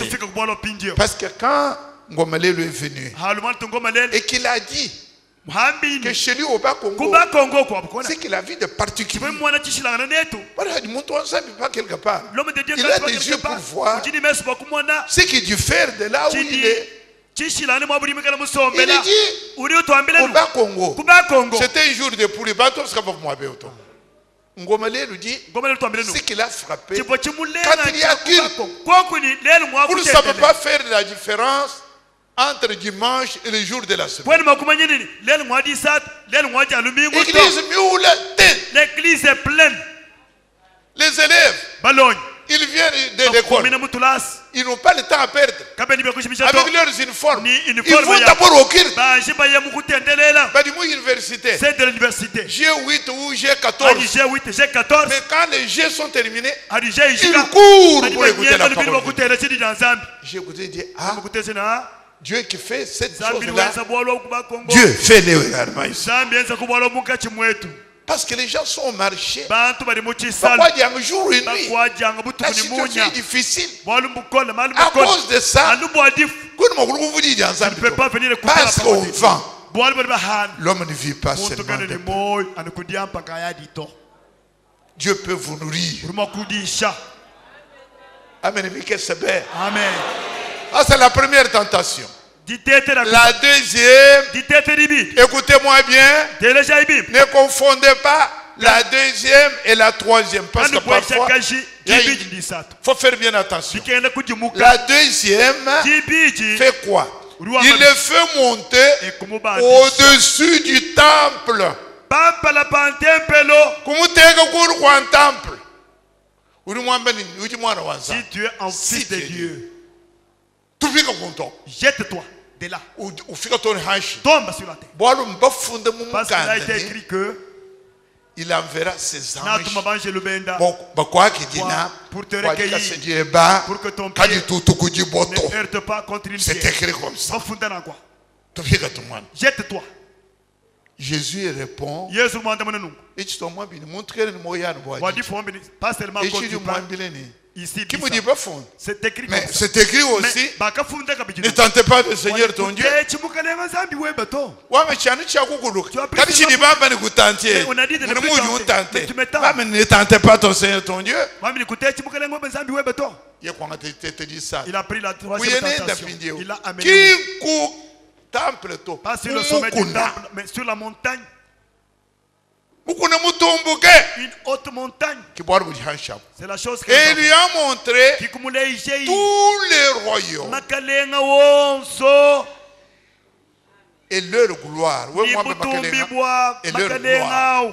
Parce que quand Ngomelelo est venu et qu'il a dit que chez lui au bas Congo, c'est qu'il a vu de particulier. Voilà, il monte ensemble, pas quelque part. Il a des yeux pour voir ce qui diffère de là où il est Il dit Kuba Congo. C'était un jour de poulet. Ngomelelu dit ce qu'il a frappé. Quand il y a culte, vous ne savez pas faire la différence entre dimanche et le jour de la semaine. L'église est pleine. Les élèves, ils viennent de l'école. Ils n'ont pas le temps à perdre. Avec leurs uniformes, ils vont d'abord au culte. Université. C'est de l'université. G8 ou G14. G14. Mais quand les G sont terminés, ils courent pour écouter la parole. J'ai écouté et dit, ah, Dieu qui fait cette chose-là, Dieu fait les également ici. Parce que les gens sont au marché. Pourquoi dire un jour et nuit? La situation est difficile. À cause de ça, vous ne pouvez pas venir écouter parce qu'on vend. L'homme ne vit pas seulement de pain. Dieu peut vous nourrir. Amen. Amen. Ah, c'est la première tentation. La deuxième, écoutez-moi bien, ne confondez pas la deuxième et la troisième. Parce que parfois, il faut faire bien attention. La deuxième fait quoi? Il le fait monter au-dessus du temple. Si tu es un fils de Dieu, jette-toi de là. Tombe sur la terre. Parce qu'il a été écrit que il enverra ses anges pour te recueillir, pour que ton pied ne heurte pas contre une pierre. C'est écrit comme ça. Jette-toi. Jésus répond, pas seulement quand tu parles. Ici, qui me dit pas fond. C'est écrit mais comme ça. C'est écrit aussi. Ne tentez pas le Seigneur ton Dieu. Ouais, mais tu as dit on a dit de ne tentez pas ton Seigneur ton Dieu. Il a pris la troisième tentation. Il a amené pas sur le sommet du temple, mais sur la montagne. Une haute montagne. C'est la chose que et il lui a montré tous les royaumes et leur gloire. Et leur gloire.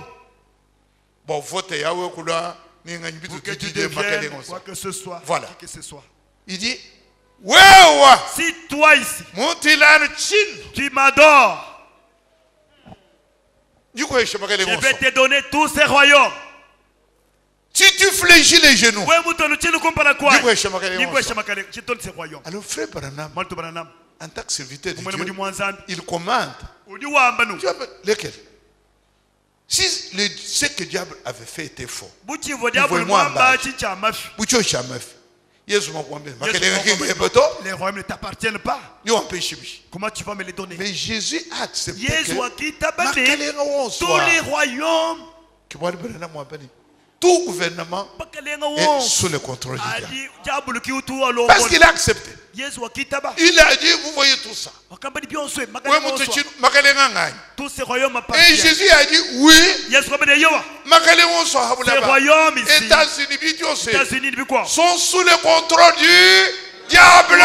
Bon, vote Yahweh Kula, pour que tu deviennes quoi que ce soit. Voilà. Que ce soit. Il dit, si toi ici, tu m'adores, je vais te donner tous ces royaumes. Si tu fléchis les genoux, je donne ces royaumes. Alors frère Branham, en tant que serviteur de Dieu, il commande. Lequel? Si ce que le diable avait fait était faux, les royaumes ne t'appartiennent pas. Comment tu vas me les donner? Mais Jésus a accepté que tous les royaumes, tout gouvernement est sous le contrôle du diable. Parce qu'il a accepté. Il a dit, vous voyez tout ça. Tous ces royaumes et Jésus a dit, oui. Ces royaumes ici, États-Unis sont sous le contrôle du diable.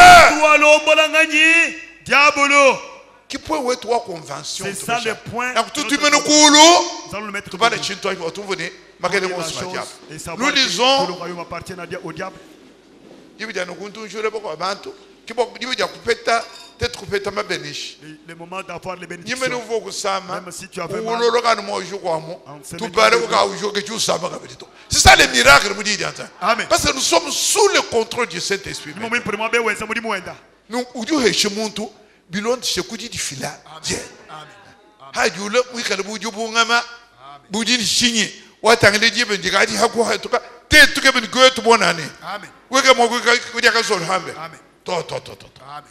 Qui peut être trois conventions? C'est ça le point. Nous lisons le moment d'avoir les bénédictions. Même si tu avais mal, c'est ça le miracle. Amen. Parce que nous sommes sous le contrôle du Saint-Esprit. Nous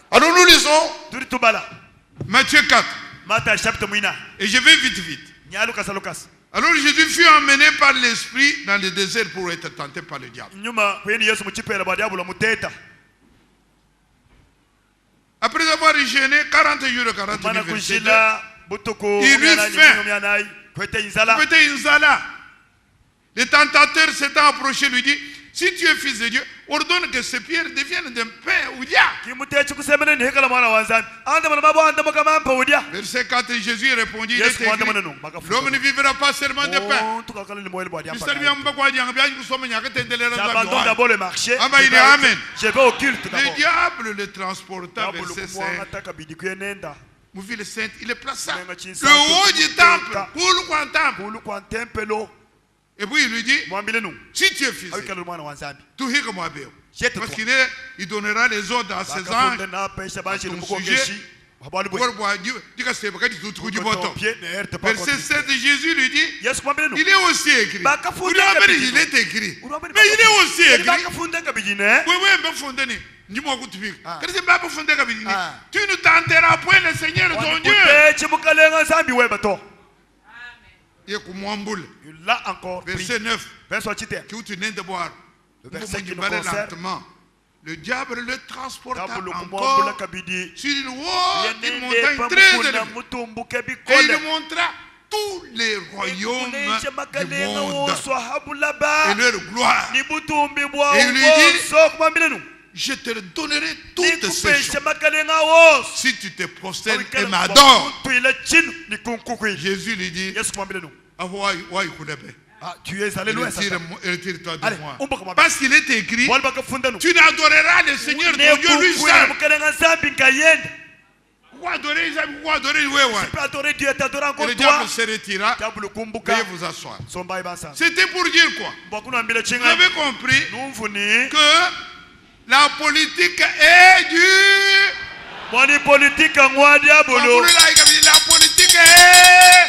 alors nous lisons Matthieu 4. Et je vais vite. Alors Jésus fut emmené par l'Esprit dans le désert pour être tenté par le diable. Après avoir avoir jeûné 40 jours et 40 nuits. Verset 2. Il eut faim. Peut-être Inzala. Le tentateur s'étant approché lui dit, si tu es fils de Dieu, ordonne que ces pierres deviennent d'un pain ou dia. Verset 4, Jésus répondit, il est écrit, l'homme ne vivra pas seulement de pain. J'abandonne d'abord le marché. Amen. Je vais au culte Le d'abord. diable le transporta, verset 5. Mouville sainte, il est plaça le haut du temple pour le temple. Et puis il lui dit, si tu es fils, tout est comme moi. Parce qu'il donnera les ordres à ses anges à ton sujet. Verset 7, Jésus lui dit, il est aussi écrit. Il est écrit. Mais il est aussi écrit. Tu ne tenteras point le Seigneur ton Dieu. Là encore, verset 9. Le verset qui nous concerne. Le diable le transporta encore sur une haute montagne très élevée. Et il montra tous les royaumes du monde et leur gloire. Et il lui dit, je te donnerai toutes ces choses si tu te prosternes et m'adores. Jésus lui dit, tu es allé loin. Retire-toi de moi. Parce qu'il est écrit, tu n'adoreras le Seigneur ton Dieu lui seul. Pourquoi adorer Dieu, t'adorer encore le toi. diable se retira. Veuillez vous asseoir. C'était pour dire quoi? Vous avez compris que la politique est du... La politique est...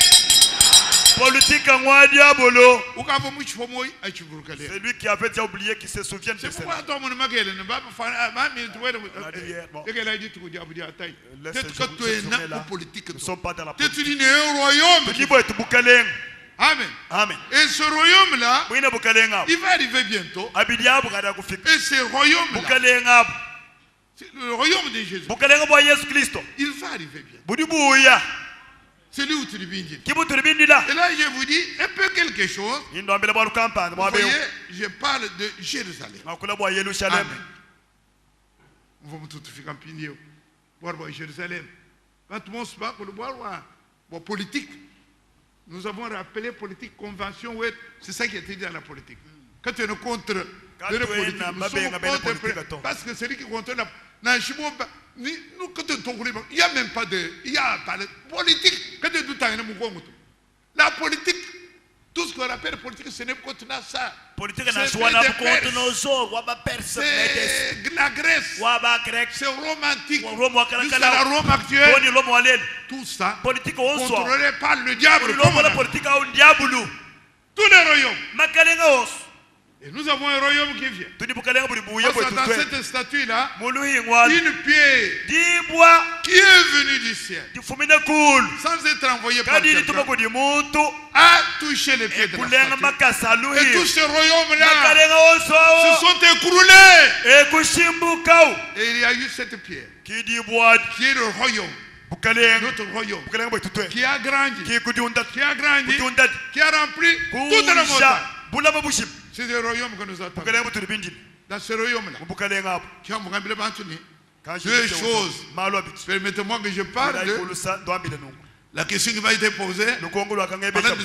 C'est lui qui avait déjà oublié, qui se souvient de cela. Nous ne sommes pas dans la politique. Amen. Amen. Et ce royaume-là, il va arriver bientôt. Et ce royaume-là, le royaume de Jésus, il va arriver bientôt. C'est lui où tu et là, je vous dis un peu quelque chose. Vous voyez, je parle de Jérusalem. Amen. On va tout faire un pignon. Voir Jérusalem. Quand tout le monde se bat pour le voir, politique. Nous avons rappelé politique, convention, c'est ça qui a été dit dans la politique. Quand tu es contre la politique, nous sommes contre, parce que celui qui contrôle la il n'y a même pas de politique. La politique, tout ce qu'on appelle politique, ce n'est pas contre ça. C'est la Grèce, c'est romantique. Jusqu'à la Rome actuelle, tout ça contrôlé par le diable. Tous les royaumes. Et nous avons un royaume qui vient. Parce que dans cette statue-là, une pierre qui est venue du ciel, sans être envoyée par quelqu'un, a touché les pieds de la statue. Et tous ces royaumes-là se sont écroulés. Et il y a eu cette pierre, qui est le royaume. Notre royaume, qui a grandi, qui a rempli toute la montagne. C'est le royaume que nous attendons. Dans ce royaume-là, deux choses. Permettez-moi que je parle de la question qui m'a été posée. Nous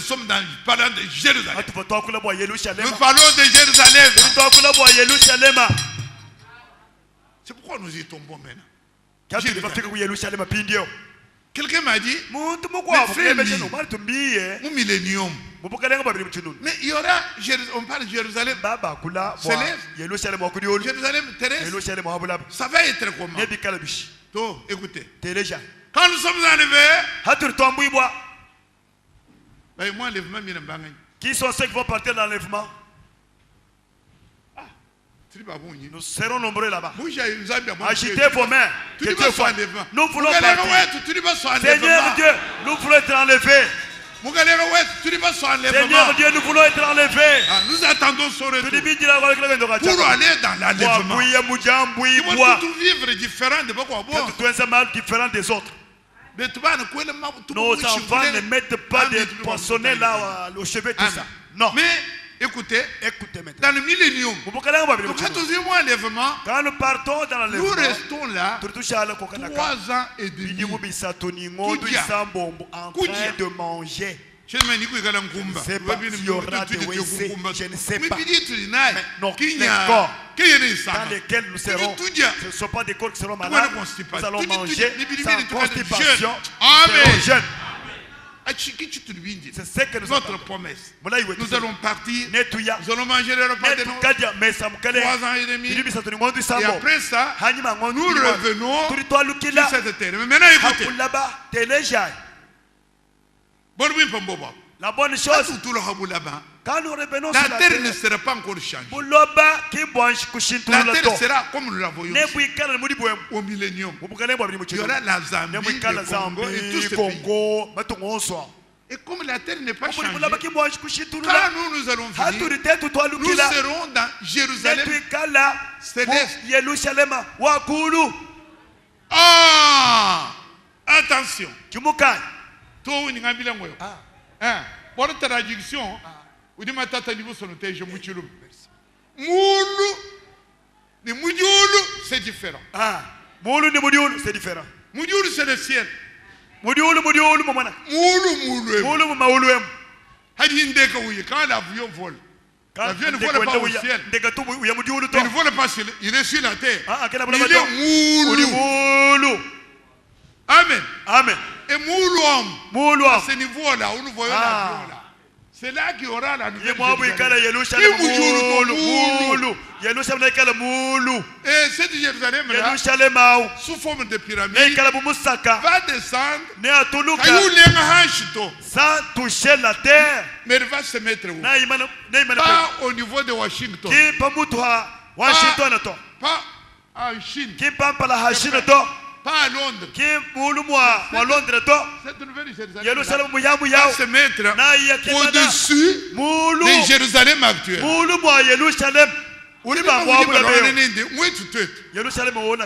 sommes parlant de Jérusalem. Nous parlons de Jérusalem. C'est pourquoi nous y tombons maintenant. Quelqu'un m'a dit, mais frère, mon millénium. Mais il y aura, on parle de Jérusalem céleste, Jérusalem terrestre. Ça va être comment? Écoutez, quand nous sommes enlevés, moi, qui sont ceux qui vont partir dans l'enlèvement? Nous serons nombreux là-bas. Agitez vos mains. Nous voulons partir. Seigneur Dieu, nous voulons être enlevés. Seigneur Dieu, nous voulons être enlevés. Nous attendons son retour. Pour aller dans l'enlèvement. Il faut tout vivre différent de beaucoup. différent des autres. Nos enfants ne mettent pas des poissonnets là au chevet, tout ça. Non. Mais écoutez maintenant. Dans le millénium, quand nous partons dans l'enlèvement, nous restons là 3 ans et demi. En train de manger. Je ne sais pas s'il y aura des WC, je ne sais pas. Mais non, les corps dans lesquels nous serons, ce ne sont pas des corps qui seront malades. Nous allons manger sans constipation. Amen. C'est ce que nous notre promesse. Nous allons partir, nous allons manger les repas de Noël 3 ans et demi. Et après ça, nous revenons sur cette terre. Mais maintenant écoutez. La bonne chose, quand nous revenons sur la terre ne sera pas encore changée. La terre sera comme nous la voyons au millénium. Il y aura la Zambie, le Congo et tout ce pays. Et comme la terre n'est pas changée, quand nous allons venir, nous serons dans Jérusalem céleste. Ah! Attention. Pour la traduction, vous dites matata niveau sonoté, je mouchulum. Moulou, ni moudioulou, c'est différent. Moulou ni moudioulou, c'est différent. Moudioulou, c'est le ciel. Moudioulou, moudioulou, momana. Moulou. Moulou, maoulou. Hadindeka ouye, quand l'avion vole. L'avion ne vole pas au ciel. Il ne vole pas sur, il est sur la terre. Il est moulou. Amen. Amen. Et moulou, à ce niveau-là, où nous voyons l'avion là. C'est là qu'il y aura la nouvelle Jérusalem. Et cette Jérusalem-là, sous forme de pyramide, va descendre sans toucher la terre. Mais elle va se mettre où? Pas au niveau de Washington. Pas en Chine. Pas à Londres. Cette nouvelle Jérusalem va se mettre au-dessus de Jérusalem actuelle.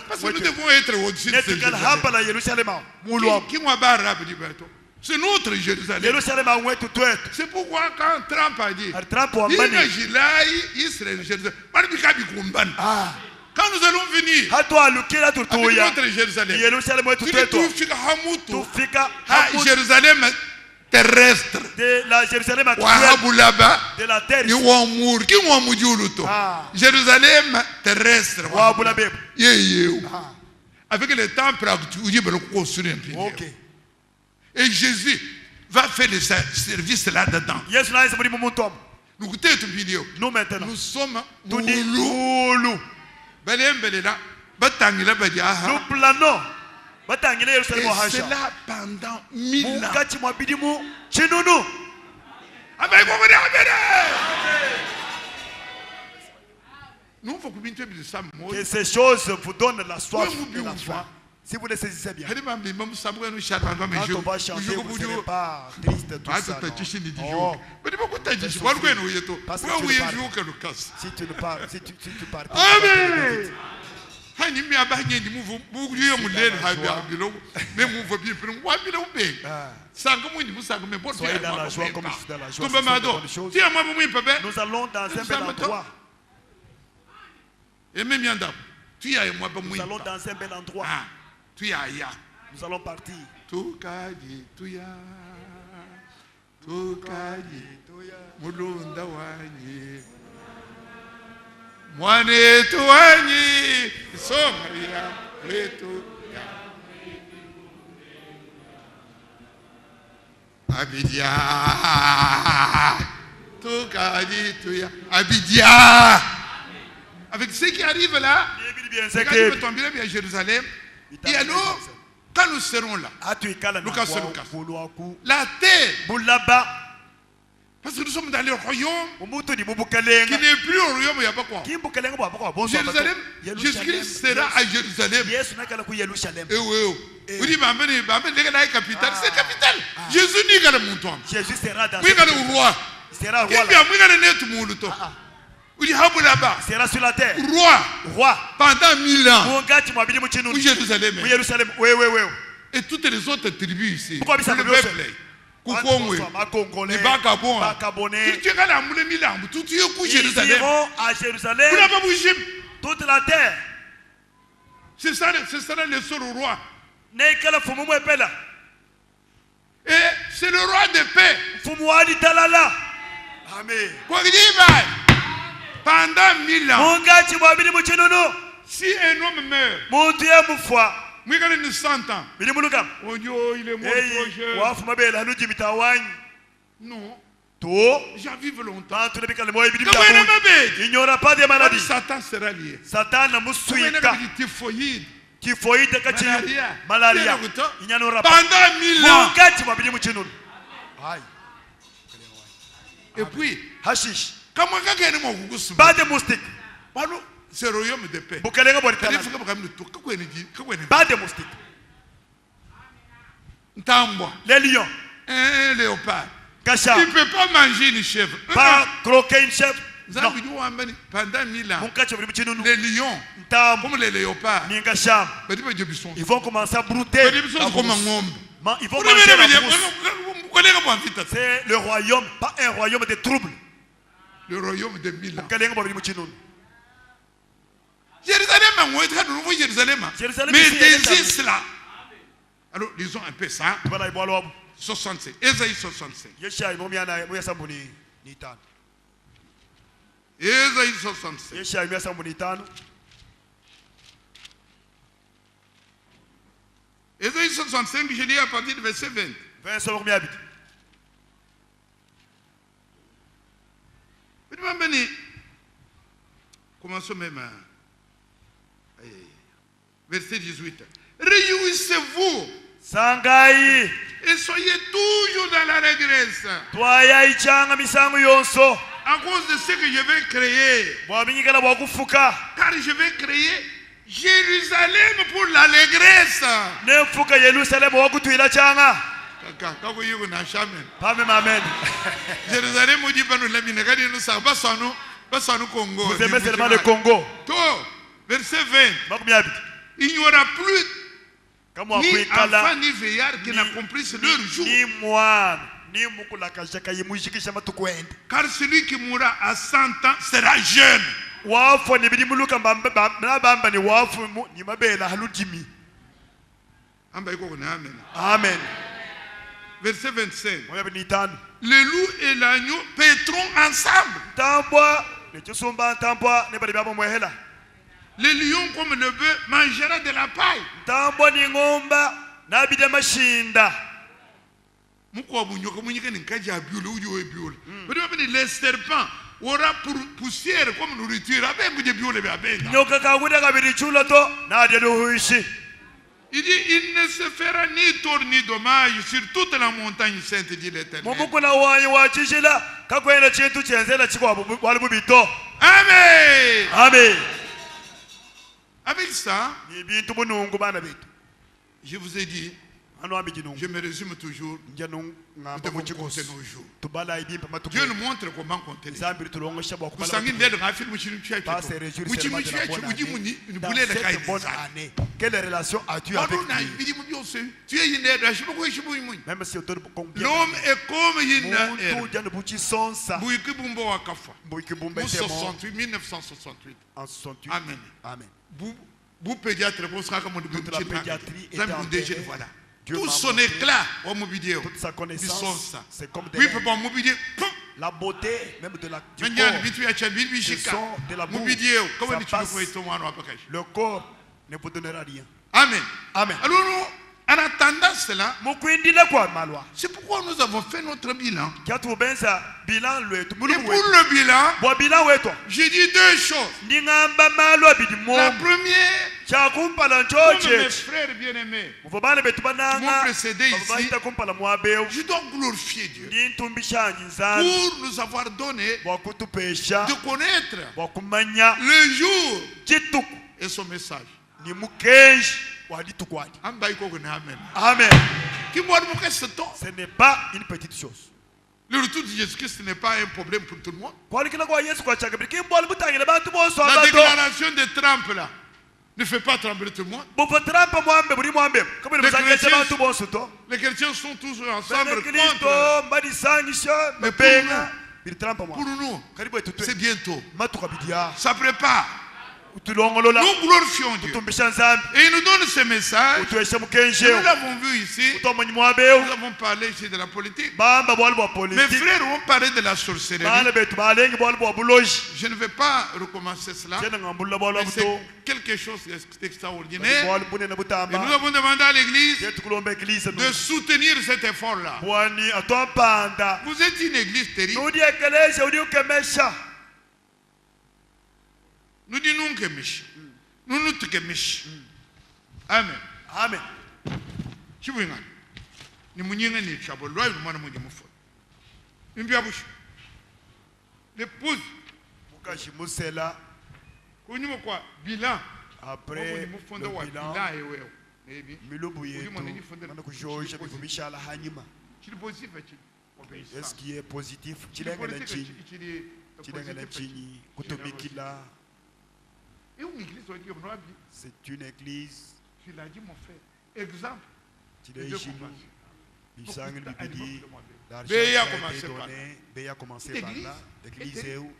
Parce que nous devons être au-dessus de Jérusalem. C'est notre Jérusalem. C'est pourquoi quand Trump a dit quand nous allons venir avec notre Jérusalem, Jérusalem terrestre, de la Jérusalem de la terre, Jérusalem terrestre, avec le temple actuel. Et Jésus va faire le service là-dedans. Nous maintenant, nous sommes moulou. Nous planons. Et cela pendant 1000 ans. Que ces choses vous donnent la soif de la foi. Si vous le saisissez bien, quand on va chanter, vous ne serez pas triste tout ça. Oh. Si tu pars, si tu pars. Amen. Soyez dans la joie comme je suis dans la joie. Nous allons dans un bel endroit. Nous allons dans un bel endroit. Nous allons partir. Mwanetu wanyi Somalia wetu Abidia Tukadi tuya Abidia. Avec ce qui arrive là, quand nous tomber à Jérusalem, et alors quand nous serons là, Lucas, la terre Parce que nous sommes dans le royaume qui n'est plus au royaume, il n'y a pas quoi. Jérusalem, Jésus-Christ sera à Jérusalem. Et oui, oui, capitale, c'est capitale. Jésus n'y a pas montant. Jésus sera dans le roi. Il sera roi. Il sera sur la terre. Roi. Pendant 1000 ans. Jérusalem. Et toutes les autres tribus ici. Pourquoi ça le peuple? Ils iront à Jérusalem. Toute la terre. Ce sera le seul roi. Et c'est le roi de paix. Amen. Pendant 1000 ans. Si un homme meurt, il a 100 ans. Il est mort trop jeune. Non. J'en vive longtemps. Il n'y aura pas de maladie. Satan sera lié. Satan typhoïde, malaria. Il n'y en aura pas. Pendant 1000 ans. Et puis, hashish. Pas de moustiques. C'est le royaume de paix. Pas de moustiques. Les lions. Un léopard. Kacha. Tu ne peux pas manger une chèvre. Pas croquer une chèvre. Non. Pendant 1000 ans, les lions, comme les léopards, ils vont commencer à brouter. Ils vont manger la brousse. C'est le royaume, pas un royaume de troubles. Le royaume de 1000 ans. Jérusalem, mais des là. Alors, lisons un peu ça. 65. Ésaïe 65. Ésaïe 65. Ésaïe 65, je lis à partir du verset 20. Commençons même à verset 18. Réjouissez-vous Sangai et soyez toujours dans la régresse à cause de ce que je vais créer. Car je vais créer Jérusalem pour l'allégresse. Jérusalem dit vous aimez seulement le Congo. Verset 20. Il n'y aura plus ni enfant ni vieillard qui n'accomplisse leur jour. Car celui qui mourra à 100 ans sera jeune. Amen. Verset 25. Le loup et l'agneau paîtront ensemble. Le lion comme le bœuf mangera de la paille. Les serpents aura pour poussière comme nourriture. Il dit, il ne se fera ni tort ni dommage sur toute la montagne sainte, dit l'Éternel. Amen. Amen. Avec ça, je vous ai dit, je me résume toujours, nous devons compter nos jours. Dieu nous montre comment compter. Quelle relation as-tu avec lui? Même si l'homme est comme une 1968. En 68. Amen. Amen. Vous pédiatre, vous serez comme toute la pédiatrie est voilà. Tout son éclat au mobilier. Toute sa connaissance, c'est comme des oui, papa, mobilier. la beauté même de la du corps. Ce sont de la boue. Le corps ne vous donnera rien. Amen. Amen. Alors, en attendant cela, c'est pourquoi nous avons fait notre bilan. Et pour le bilan, j'ai dit deux choses. La première, Comme mes frères bien-aimés qui m'ont précédé ici, je dois glorifier Dieu pour nous avoir donné de connaître le jour et son message. Amen. Ce n'est pas une petite chose. Le retour de Jésus-Christ n'est pas un problème pour tout le monde. La déclaration de Trump là ne fait pas trembler tout le monde. Les chrétiens sont tous ensemble contre. Mais pour nous, c'est bientôt. Ça prépare. Nous glorifions Dieu. Et il nous donne ce message. Nous l'avons vu ici. Nous avons parlé ici de la politique. Mes frères ont parlé de la sorcellerie. Je ne vais pas recommencer cela. Mais c'est quelque chose d'extraordinaire. Et nous avons demandé à l'église de soutenir cet effort-là. Vous êtes une église terrible. Nous disons que Mich. Nous nous que Mich. Amen. Amen. Tu vois, nous nous disons que Chabot, nous nous disons que Mbiabush. L'épouse. Nous quoi bilan. Après le bilan. Est-ce qui est positif? C'est une église. Tu l'as dit, mon frère. Exemple. L'argent a commencé par là. L'église est où?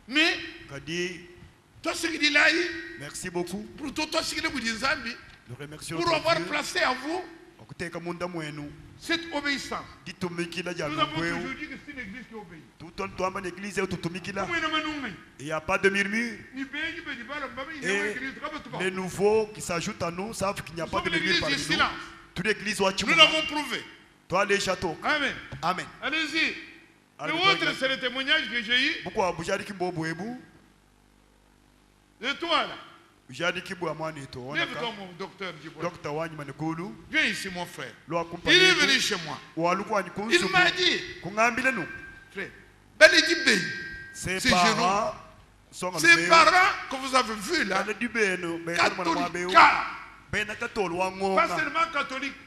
Mais, toi, ce qu'il dit là, merci beaucoup. Pour toi, ce qu'il dit Zambi, pour avoir placé à vous cette obéissance. Nous avons toujours dit que c'est une église qui obéit. Il n'y a pas de murmure. Et les nouveaux qui s'ajoutent à nous savent qu'il n'y a pas de murmure parmi nous. Toute l'église doit. Nous l'avons prouvé. Toi, les châteaux. Amen. Amen. Allez-y. Le autre, c'est le témoignage que j'ai eu. De toi là. Lève-toi, mon docteur. Viens ici, mon frère. Il est venu chez moi. Il m'a dit, frère, ces genoux, ces parents que vous avez vus là, catholiques, pas seulement catholiques.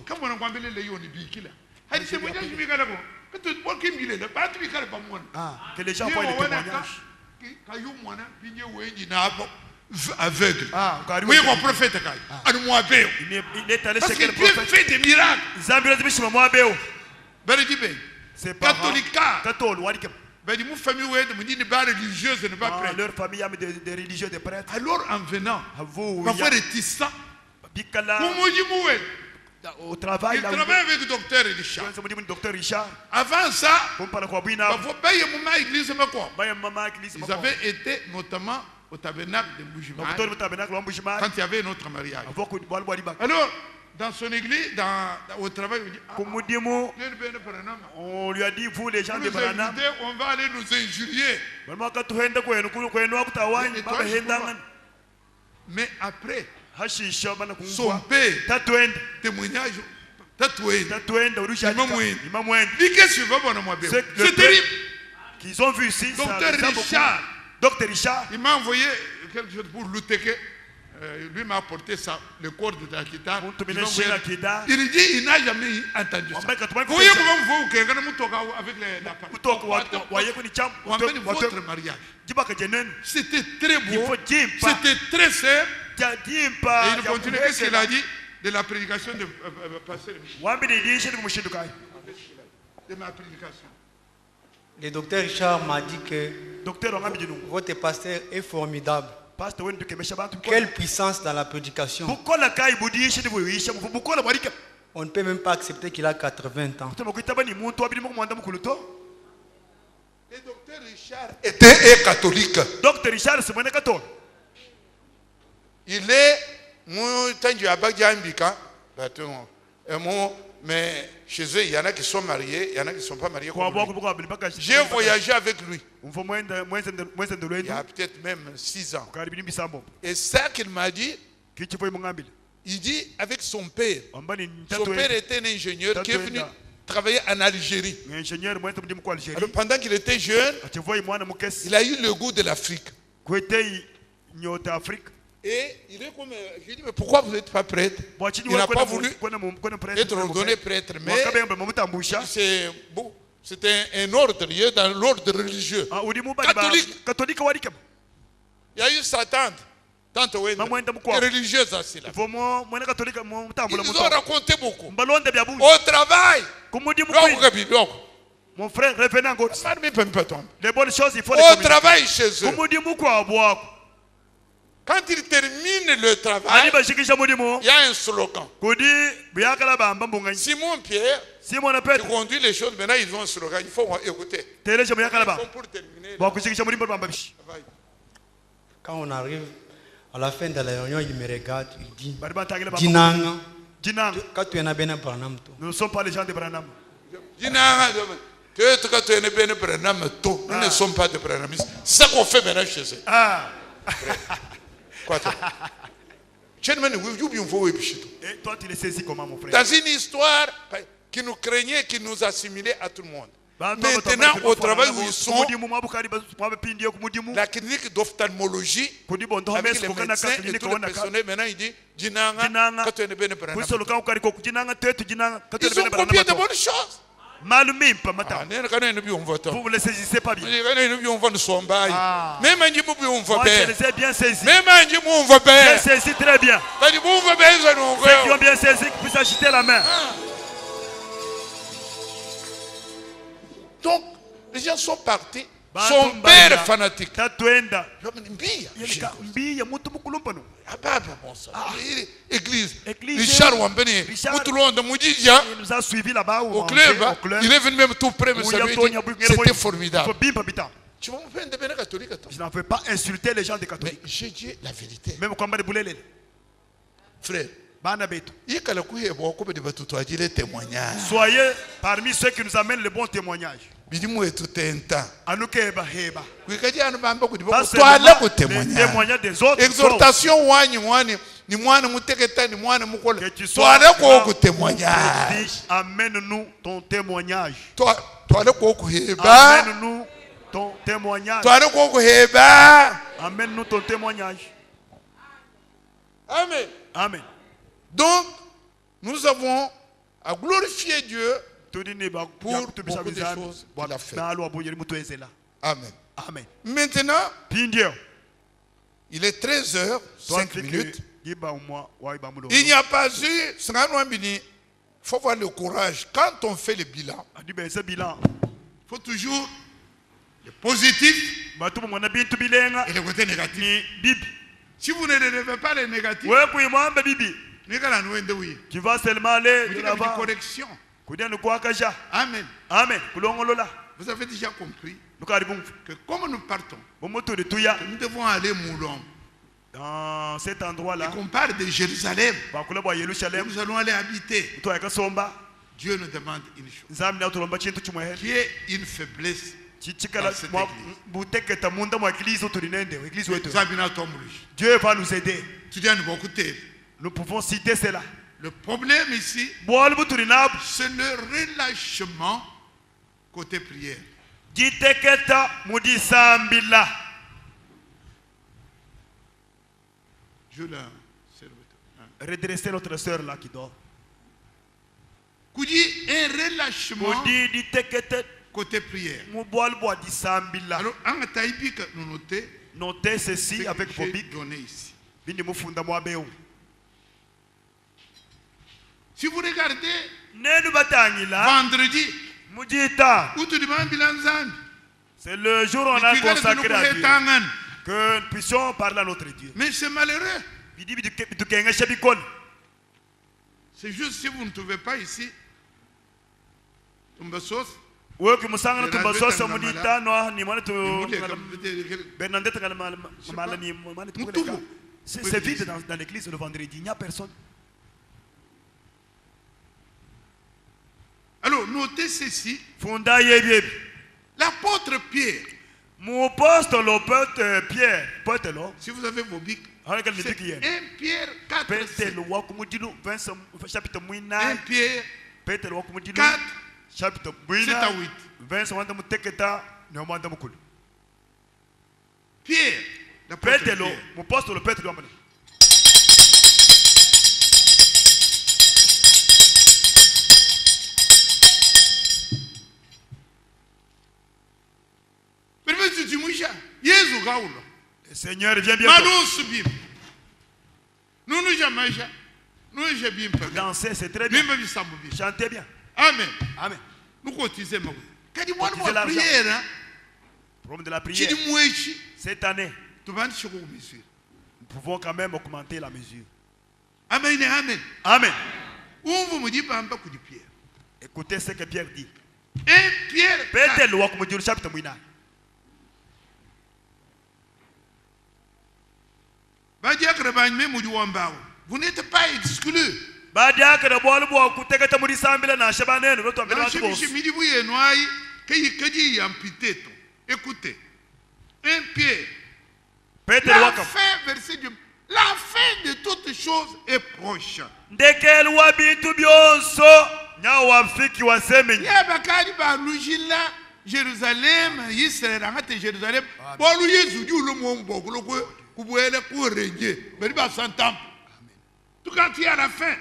Comment on va les léons bikila? Que les gens voient les témoignages. Aveugle. Oui, mon prophète. Il est allé parce chez que le Dieu prophète. fait des miracles. C'est catholique. Leur famille a mis des religieux, des prêtres. Alors en venant, on va réticent. Au travail, il travaille avec le docteur Richard. Avant ça, ils avaient été notamment au tabernacle de Mboujima quand il y avait notre mariage. Alors, dans son église, au travail, on lui a dit, vous les gens de Branham, on va aller nous injurier. Mais après, son père, témoignage, c'est terrible. Qu'ils ont vu ici, Docteur Richard, il m'a envoyé quelque chose pour Louteke. Lui m'a apporté ça, le corps de la guitare. Il dit il n'a jamais entendu ça. Vous voyez comment vous, avec votre mariage. C'était très beau, c'était très simple. Et il continue, qu'est-ce qu'il a dit de la prédication de pasteur de ma prédication. Le docteur Richard m'a dit que votre pasteur est formidable. Quelle puissance dans la prédication. On ne peut même pas accepter qu'il a 80 ans. Le docteur Richard était catholique. Docteur Richard, c'est mon catholique. Il est mais chez eux, il y en a qui sont mariés, il y en a qui ne sont pas mariés. J'ai voyagé avec lui. Il y a peut-être même 6 ans. Et ça qu'il m'a dit, il dit avec son père. Son père était un ingénieur qui est venu travailler en Algérie. Alors, pendant qu'il était jeune, il a eu le goût de l'Afrique. Et il est comme, je dis, mais pourquoi vous n'êtes pas prêtre? Il n'a pas voulu être ordonné prêtre, mais c'était un ordre, il est dans l'ordre religieux. Catholique. Il y a eu sa tante Wenda, religieuse assise là. Ils ont raconté beaucoup. Au travail, mon frère, revenez en Gauche. Les bonnes choses, il faut les communiquer. Au travail chez eux. Quand ils terminent le travail, il y a un slogan. Simon Pierre, qui conduit les choses, maintenant ils ont un slogan. Il faut écouter. Pour terminer. Quand on arrive à la fin de la réunion, il me regarde, il dit Dinanga. Quand tu es un Bénin Branham, nous ne sommes pas les gens de Branham. Dinanga, nous ne sommes pas de Branhamistes. C'est ça qu'on fait maintenant chez eux. Quoi toi? Et toi, tu les saisis comment, mon frère? Dans une histoire qui nous craignait, qui nous assimilait à tout le monde. Maintenant, au travail où ils sont, la clinique d'ophtalmologie, avec les médecins et tout le personnel, maintenant il dit Dinanga, ils ont combien de bonnes choses. Vous ne les saisissez pas bien. Même moi, je les ai bien saisis. Bien saisi très bien. Ceux qui ont bien saisi, qui puissent agiter la main. Donc, les gens sont partis. Son père fanatique. Église. Richard Wambeni. Il nous a suivis là-bas au club. Il est venu même tout près. C'était formidable. Je n'en veux pas insulter les gens des catholiques. Mais j'ai dit la vérité. Même comme des frère. Soyez parmi ceux qui nous amènent le bon témoignage. Témoignage des autres. Exhortation que tu sois témoignage. Amène-nous ton témoignage. Amène-nous ton témoignage. Amène-nous ton témoignage. Amen. Amen. Donc, nous avons à glorifier Dieu pour beaucoup de choses qu'il a fait. Amen. Amen. Maintenant, il est 13h05. Il n'y a pas eu, il faut voir le courage. Quand on fait le bilan, il faut toujours le positif et le côté négatif. Si vous ne relevez pas les négatifs, tu vas seulement aller de l'avant. Correction. Amen. Amen. Vous avez déjà compris que comme nous partons, nous devons aller Moulon. Dans cet endroit-là, et qu'on parle de Jérusalem, nous allons aller habiter. Dieu nous demande une chose, qui est une faiblesse. Dieu va nous aider. Nous pouvons citer cela. Le problème ici, c'est le relâchement côté prière. Redresser notre soeur là qui dort. Un relâchement côté prière. Alors, notez ceci avec vos bics. Si vous regardez vendredi, c'est le jour où on a consacré à Dieu que nous puissions parler à notre Dieu. Mais c'est malheureux. C'est juste si vous ne trouvez pas ici Tumbasos. C'est vide dans l'église le vendredi, il n'y a personne. Alors, notez ceci. L'apôtre Pierre, Mon apostolo Pierre, si vous avez vos bics, c'est 1 Pierre 4. 1 Pierre 4, 7 à 8. Pierre, Petelo, mon apostolo Petelo. Le Seigneur vient bientôt. Danser, c'est très bien. Chantez bien. Amen. Amen. Nous cotisons. Prière. Problème de la prière. Cette année, nous pouvons quand même augmenter la mesure. Amen. Amen. Amen. Pierre. Écoutez ce que Pierre dit. 1 Pierre 4. Vous n'êtes pas exclus. Écoutez. 1 Pierre. La fin, verset 2. La fin de toutes choses est proche. Jérusalem, Israël, Jérusalem. Tout quand il y a la fin.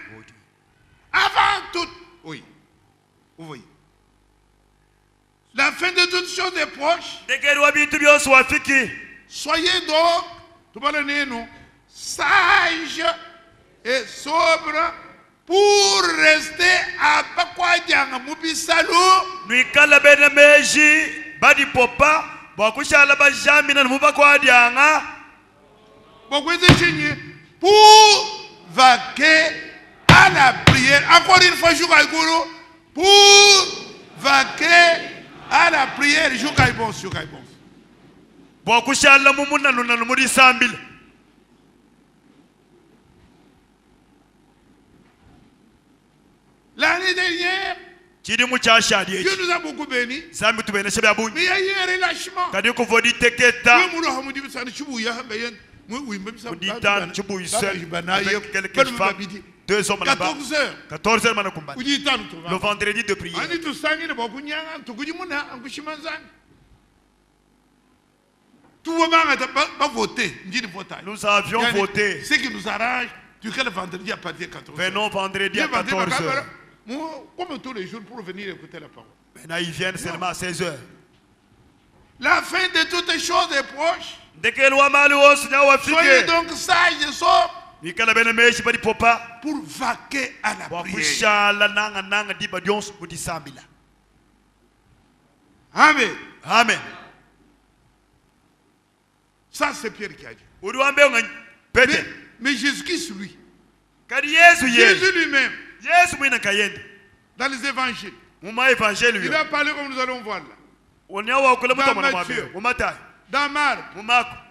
Avant tout. Oui. Vous voyez. La fin de toutes choses est proche. Soyez donc, sages et sobres pour rester à Bakwadianga Mubisalu. Pour vaquer à la prière. Encore une fois, pour vaquer à la prière. L'année dernière, Dieu nous a beaucoup bénis. Mais il y a eu un relâchement. Quelques femmes, 2 hommes là-bas. 14 heures. Le vendredi de prière. Nous avions voté. Ce qui nous arrange, le vendredi à partir de 14 heures. Venons vendredi à 14 heures. Comme tous les jours pour venir écouter la parole. Maintenant ils viennent seulement à 16 heures. La fin de toutes choses est proche. Soyez donc sages et sobres pour vaquer à la prière. Amen. Amen. Ça c'est Pierre qui a dit. Mais Jésus-Christ lui. Jésus lui-même. Dans les évangiles. Il a parlé comme nous allons voir là. Dans Matthieu, dans Marc,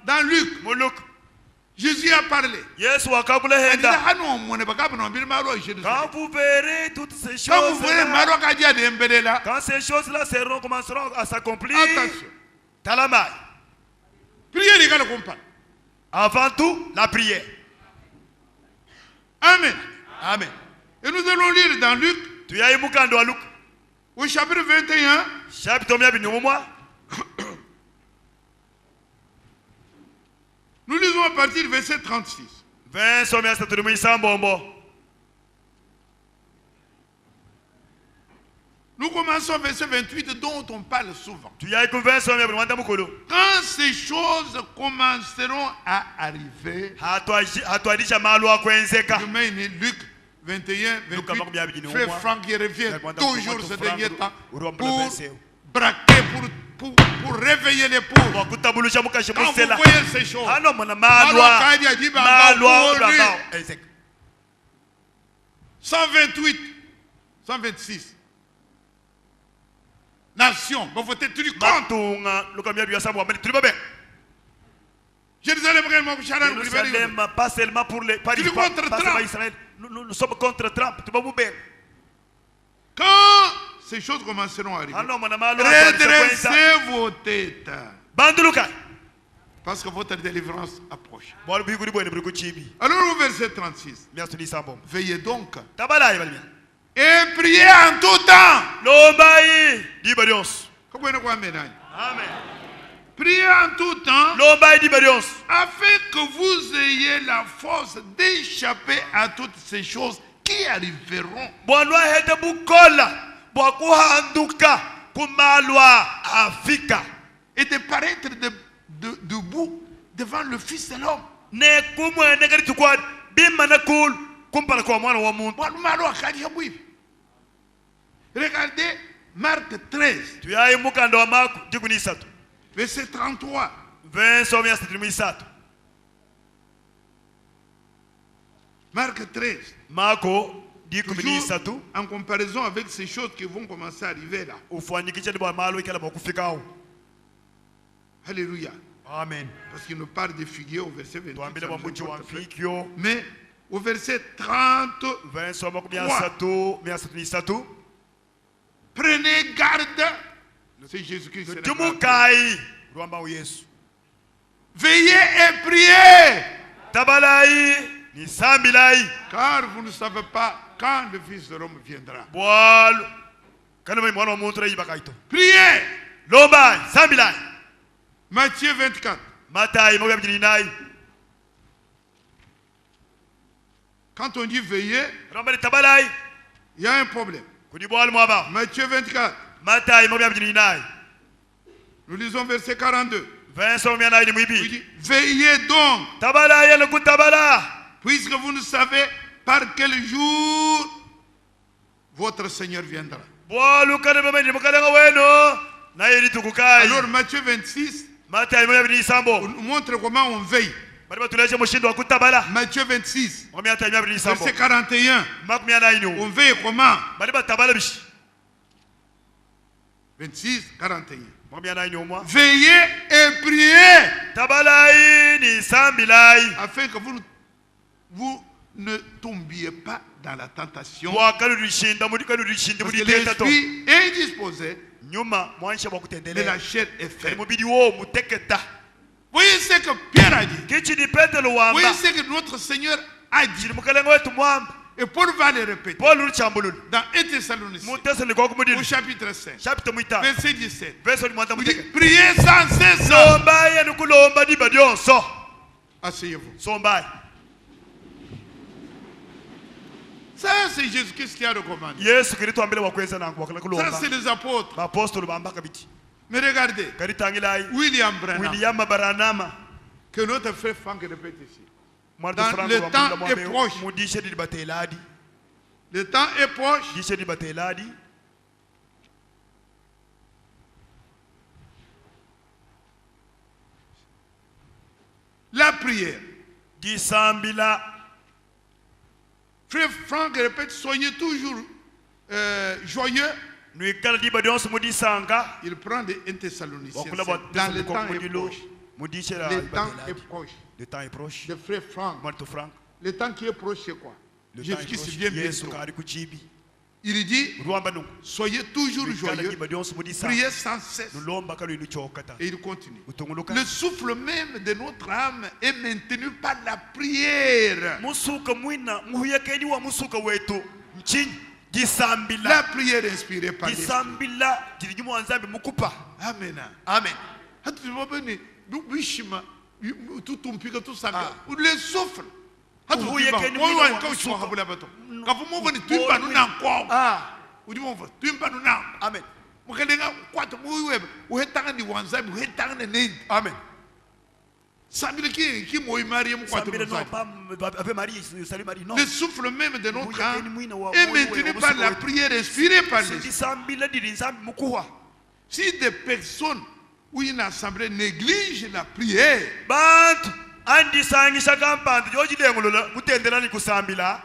dans Luc, Jésus a parlé. Quand vous verrez toutes ces choses-là, quand ces choses-là commenceront à s'accomplir, avant tout, la prière. Amen. Amen. Et nous allons lire dans Luc, au chapitre 21, nous lisons à partir du verset 36. Nous commençons au verset 28 dont on parle souvent. Quand ces choses commenceront à arriver, Luc 21, 28, frère Franck qui revient toujours ce dernier temps pour braquer, pour réveiller les pauvres. Quand vous voyez ces choses, 128, 126. Nation, vous votez tout contre. Jérusalem, pas seulement pour les pas Israël. Nous sommes contre Trump. Quand ces choses commenceront à arriver, redressez vos têtes. Parce que votre délivrance approche. Alors au verset 36. Veillez donc. Et priez en tout temps. Amen. Priez en tout temps afin que vous ayez la force d'échapper à toutes ces choses qui arriveront et de paraître debout devant le Fils de l'homme. Regardez Marc 13. Verset 33. Marc 13. Toujours en comparaison avec ces choses qui vont commencer à arriver là. Alléluia. Amen. Parce qu'il nous parle de figuier au verset 28. Mais au verset 33. Prenez garde. C'est Jésus-Christ. Veillez et priez. Car vous ne savez pas quand le Fils de l'homme viendra. Priez. Matthieu 24. Quand on dit veiller, il y a un problème. Matthieu 24. Nous lisons verset 42. Il dit, veillez donc, puisque vous ne savez par quel jour votre Seigneur viendra. Alors Matthieu 26 nous montre comment on veille. Matthieu 26, verset 41. On veille comment? 26, 41. Veillez et priez afin que vous ne tombiez pas dans la tentation. Parce que l'esprit est indisposé, mais la chair est faible. Voyez ce que Pierre a dit. Voyez ce que notre Seigneur a dit. Et Paul va le répéter. Dans 1 Thessaloniciens, au chapitre 5, verset 17. Il dit, priez sans cesse. Asseyez-vous. Ça, c'est Jésus-Christ qui a recommandé. Ça, c'est les apôtres. Mais regardez, William Branham, que notre frère Franck répète ici. Le temps est proche. Le temps est proche. La prière. Frère Franck répète, soyez toujours joyeux. Il prend des 1 Thessaloniciens. Dans le temps est proche. Le temps est proche. Le frère Franck. Le temps qui est proche, c'est quoi? Jésus-Christ vient bientôt. Il dit, soyez toujours joyeux, priez sans cesse. Et il continue. Le souffle même de notre âme est maintenu par la prière. La prière inspirée par l'Esprit. Amen. Amen. Le souffle. Amen. Amen. Le souffle même de notre âme est maintenu par la prière inspirée par l'Esprit. Si des personnes ou une assemblée néglige la prière,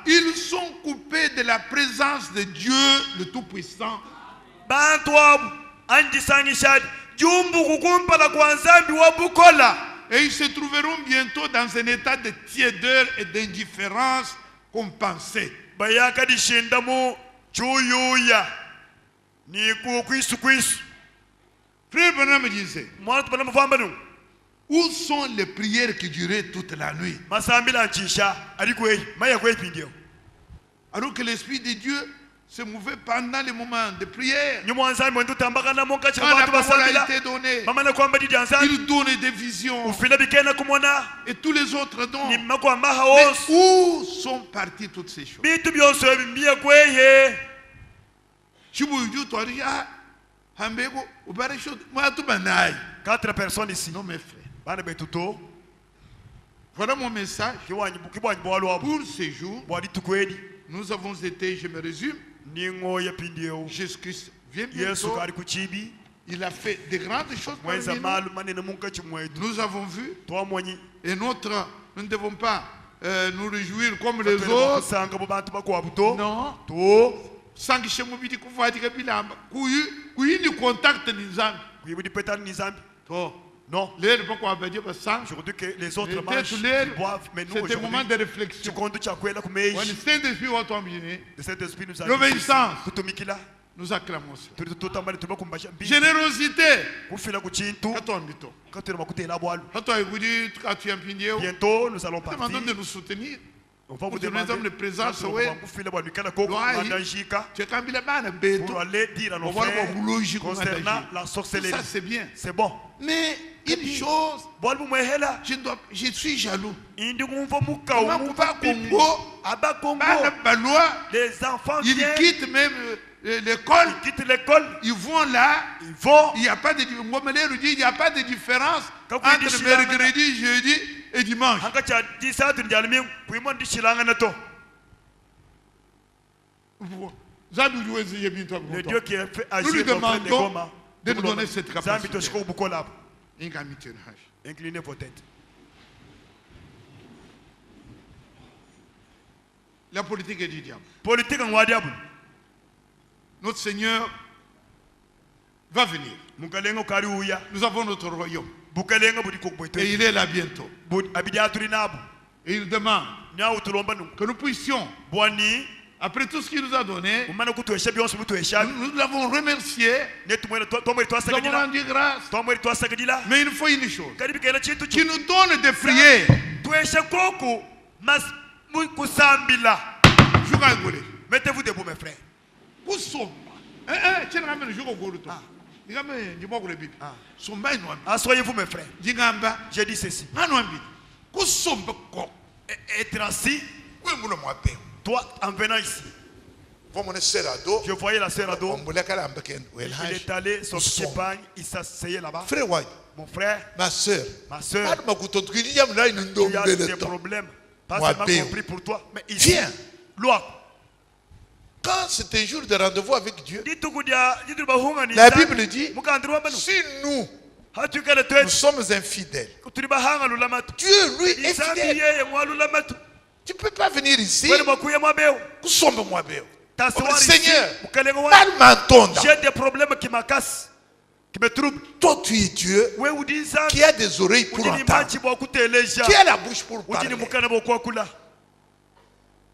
ils sont coupés de la présence de Dieu le Tout-Puissant. Et ils se trouveront bientôt dans un état de tiédeur et d'indifférence compensée. Frère Branham me disait, où sont les prières qui duraient toute la nuit? Alors que l'Esprit de Dieu se mouvait pendant les moments de prière. Quand la parole a été donnée, il donnait des visions et tous les autres dons. Mais où sont parties toutes ces choses? Quatre personnes ici. Non, mes frères. Voilà mon message. Pour ces jours, nous avons été, je me résume, Jésus-Christ vient bientôt. Il a fait de grandes choses pour nous. Nous avons vu. Et nous ne devons pas nous réjouir comme les autres. Non. Sans que je me dise qu'il faut dire qu'il y a un contact non. Aujourd'hui que les autres mangent, ils boivent, mais nous c'est un moment de réflexion. Le Saint-Esprit nous a l'obéissance. Nous acclamons ça. Générosité. Bientôt, nous allons partir. Demandons de nous soutenir. On va vous demander de présence pour aller dire à nos frères concernant la sorcellerie. Ça c'est bien. C'est bon. Mais une chose, je suis jaloux. Les enfants ils quittent même l'école. Ils quittent l'école. Ils vont là. Il n'y a pas de différence entre mercredi, jeudi et dimanche. Le Dieu qui a fait agir nous lui demandons de nous donner cette capacité. Inclinez vos têtes. La politique est du diable. Politique en diable. Notre Seigneur va venir. Nous avons notre royaume. Et il est là bientôt. Et il demande que nous puissions, après tout ce qu'il nous a donné, nous l'avons remercié, nous avons rendu grâce. Mais il faut une chose, qui nous donne des prières. Mettez-vous debout, mes frères. Assoyez-vous, mes frères. J'ai dit ceci. Être assis, toi en venant ici, je voyais la sœur Ado. Il est allé sortir l'épargne, il s'asseyait là-bas. Mon frère, ma soeur, tu as des problèmes. Pas seulement compris pour toi, mais ici, viens. Loi. Quand c'est un jour de rendez-vous avec Dieu, la Bible dit, si nous sommes infidèles, Dieu lui est fidèle. Tu ne peux pas venir ici, Seigneur, j'ai des problèmes qui m'acassent, qui me troublent. Toi tu es Dieu qui a des oreilles pour entendre, qui a la bouche pour parler.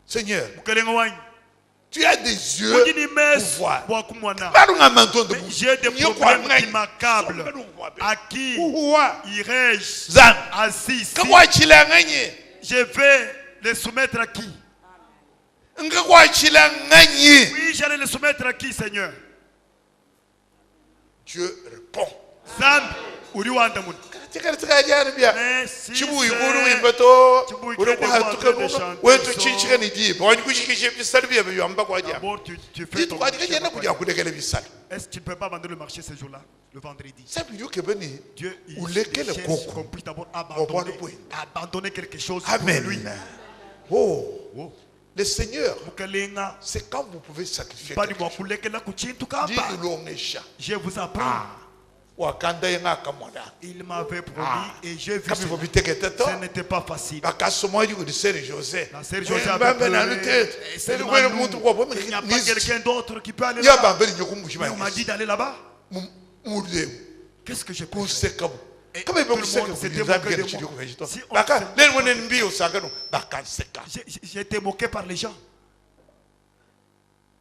Seigneur, tu as des yeux pour voir. J'ai des problèmes qui m'accablent. À qui irai-je assis ici? Je vais les soumettre à qui? Oui, j'allais les soumettre à qui, Seigneur? Dieu répond. Est-ce que tu ne peux pas abandonner le marché ce jour-là, le vendredi? Dieu, j'ai compris d'abord abandonner quelque chose pour lui. Oh. Le Seigneur, c'est quand vous pouvez sacrifier quelque chose. Je vous apprends. Il m'avait promis et j'ai vu ce n'était pas facile. La sœur José avait pleuré. Il n'y a pas quelqu'un d'autre qui peut aller là-bas. On m'a dit d'aller là-bas. Qu'est-ce que je peux faire? Et tout le monde s'était moqué de moi. J'ai été moqué par les gens.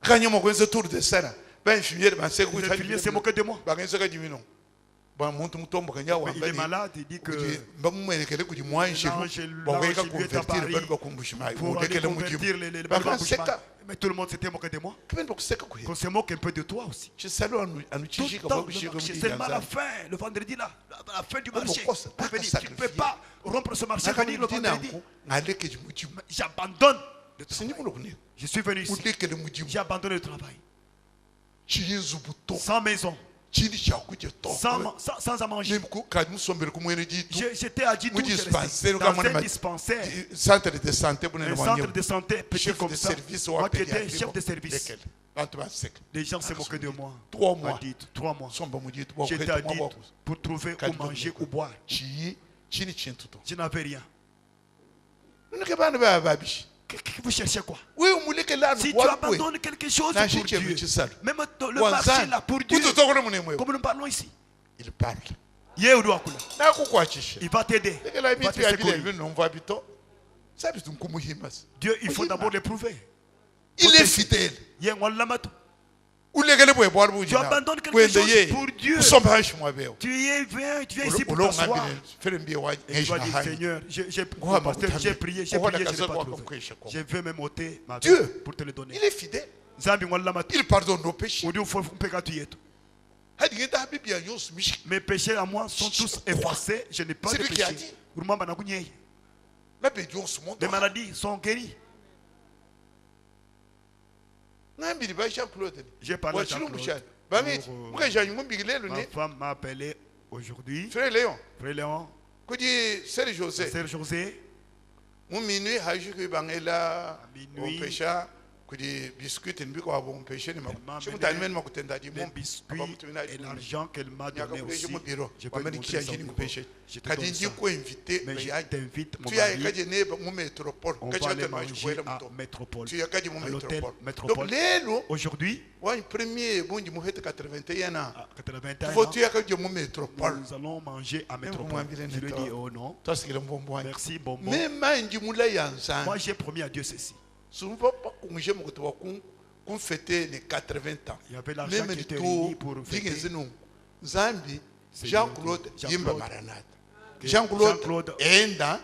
Les infirmiers s'est moqué de moi. il est malade, il dit que l'ange lui est apparu pour aller convertir les Baba. Mais tout le monde s'était moqué de moi. Qu'on se moque un peu de toi aussi. C'est seulement la fin, le vendredi là, la fin du marché. Tu ne peux pas rompre ce marché le vendredi. J'abandonne le travail. Je suis venu ici. J'ai abandonné le travail. Sans maison. Sans à manger. J'étais à Djitou, dans un dispensaire, centre de santé, un centre de santé petit comme ça. Moi qui étais chef de service. Les gens se moquaient de moi. 3 mois. 3 mois. J'étais à Djitou pour trouver où manger ou boire. Je n'avais rien. Vous cherchez quoi? Si tu abandonnes quelque chose pour Dieu, même le marché là pour Dieu, comme nous parlons ici, il parle. Il va t'aider. Dieu, il faut d'abord l'éprouver. Il est fidèle. Tu abandonnes quelque chose pour Dieu. Tu viens ici pour t'asseoir. Et tu vas dire, Seigneur, j'ai prié, je n'ai pas trouvé. Je vais me ôter ma vie pour te le donner. Il est fidèle. Il pardonne nos péchés. Mes péchés à moi sont tous effacés. Je n'ai pas de péché. Les maladies sont guéries. J'ai parlé à Jean-Claude. Ma femme m'a appelé aujourd'hui. Frère Léon. Sœur José. Minuit. Les biscuits et l'argent qu'elle m'a donné aussi. Je peux montrer ça au bureau. Je te donne ça. Mais je t'invite, mon mari, on va aller manger à Métropole, à l'hôtel Métropole. Aujourd'hui, à 81 ans, nous allons manger à Métropole. Je lui dis, oh non, merci, bonbon. Moi, j'ai promis à Dieu ceci. Je ne veux pas qu'on fêtait les 80 ans. Il y avait l'argent qui était réuni pour fêter. Jean-Claude Yimba Maranatha. Jean-Claude Enda.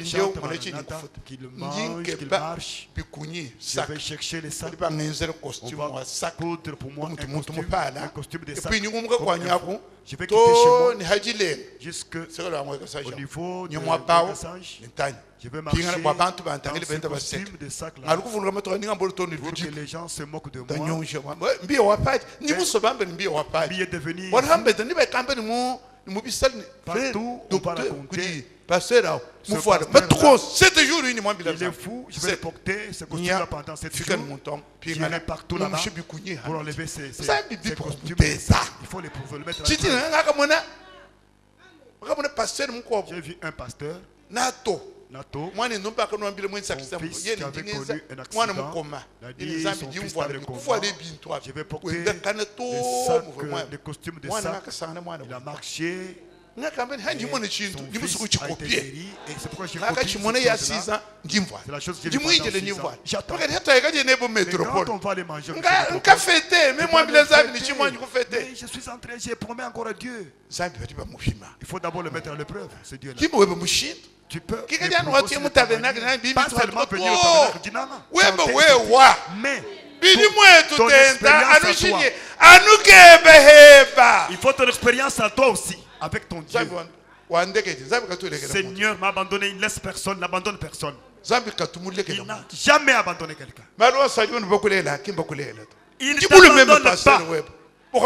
Chante Maranatha, qu'il mange, qu'il marche. Je vais chercher les sacs. On va coudre pour moi un costume de sac. Je vais quitter chez moi jusqu'au niveau de Kassange. Je vais marcher dans ce costume de sac là pour que les gens se moquent de moi. Billet de venir partout, on va raconter. Il est fou, je vais le porter, ce costume-là pendant 7 jours. J'irai partout là-bas pour enlever ces costumes. Il faut le mettre là. J'ai vu un pasteur, Nato, son fils qui avait connu un accident. Il a dit son fils dans le coma. Je vais porter les costumes de sac. Il a marché. Son fils a été guéri et c'est pourquoi j'ai copié c'est la chose que j'ai fait dans 6 ans. J'attends. Mais quand on va aller manger, mais je suis en train, j'ai promis encore à Dieu. Il faut d'abord le mettre à l'épreuve, ce Dieu-là. Tu peux pas seulement venir au tabernacle d'Inama. Mais ton expérience à toi. Il faut ton expérience à toi aussi. Avec ton Dieu. Seigneur m'a abandonné, il ne laisse personne, n'abandonne personne. Il n'a jamais abandonné quelqu'un. Il ne t'abandonne pas. Il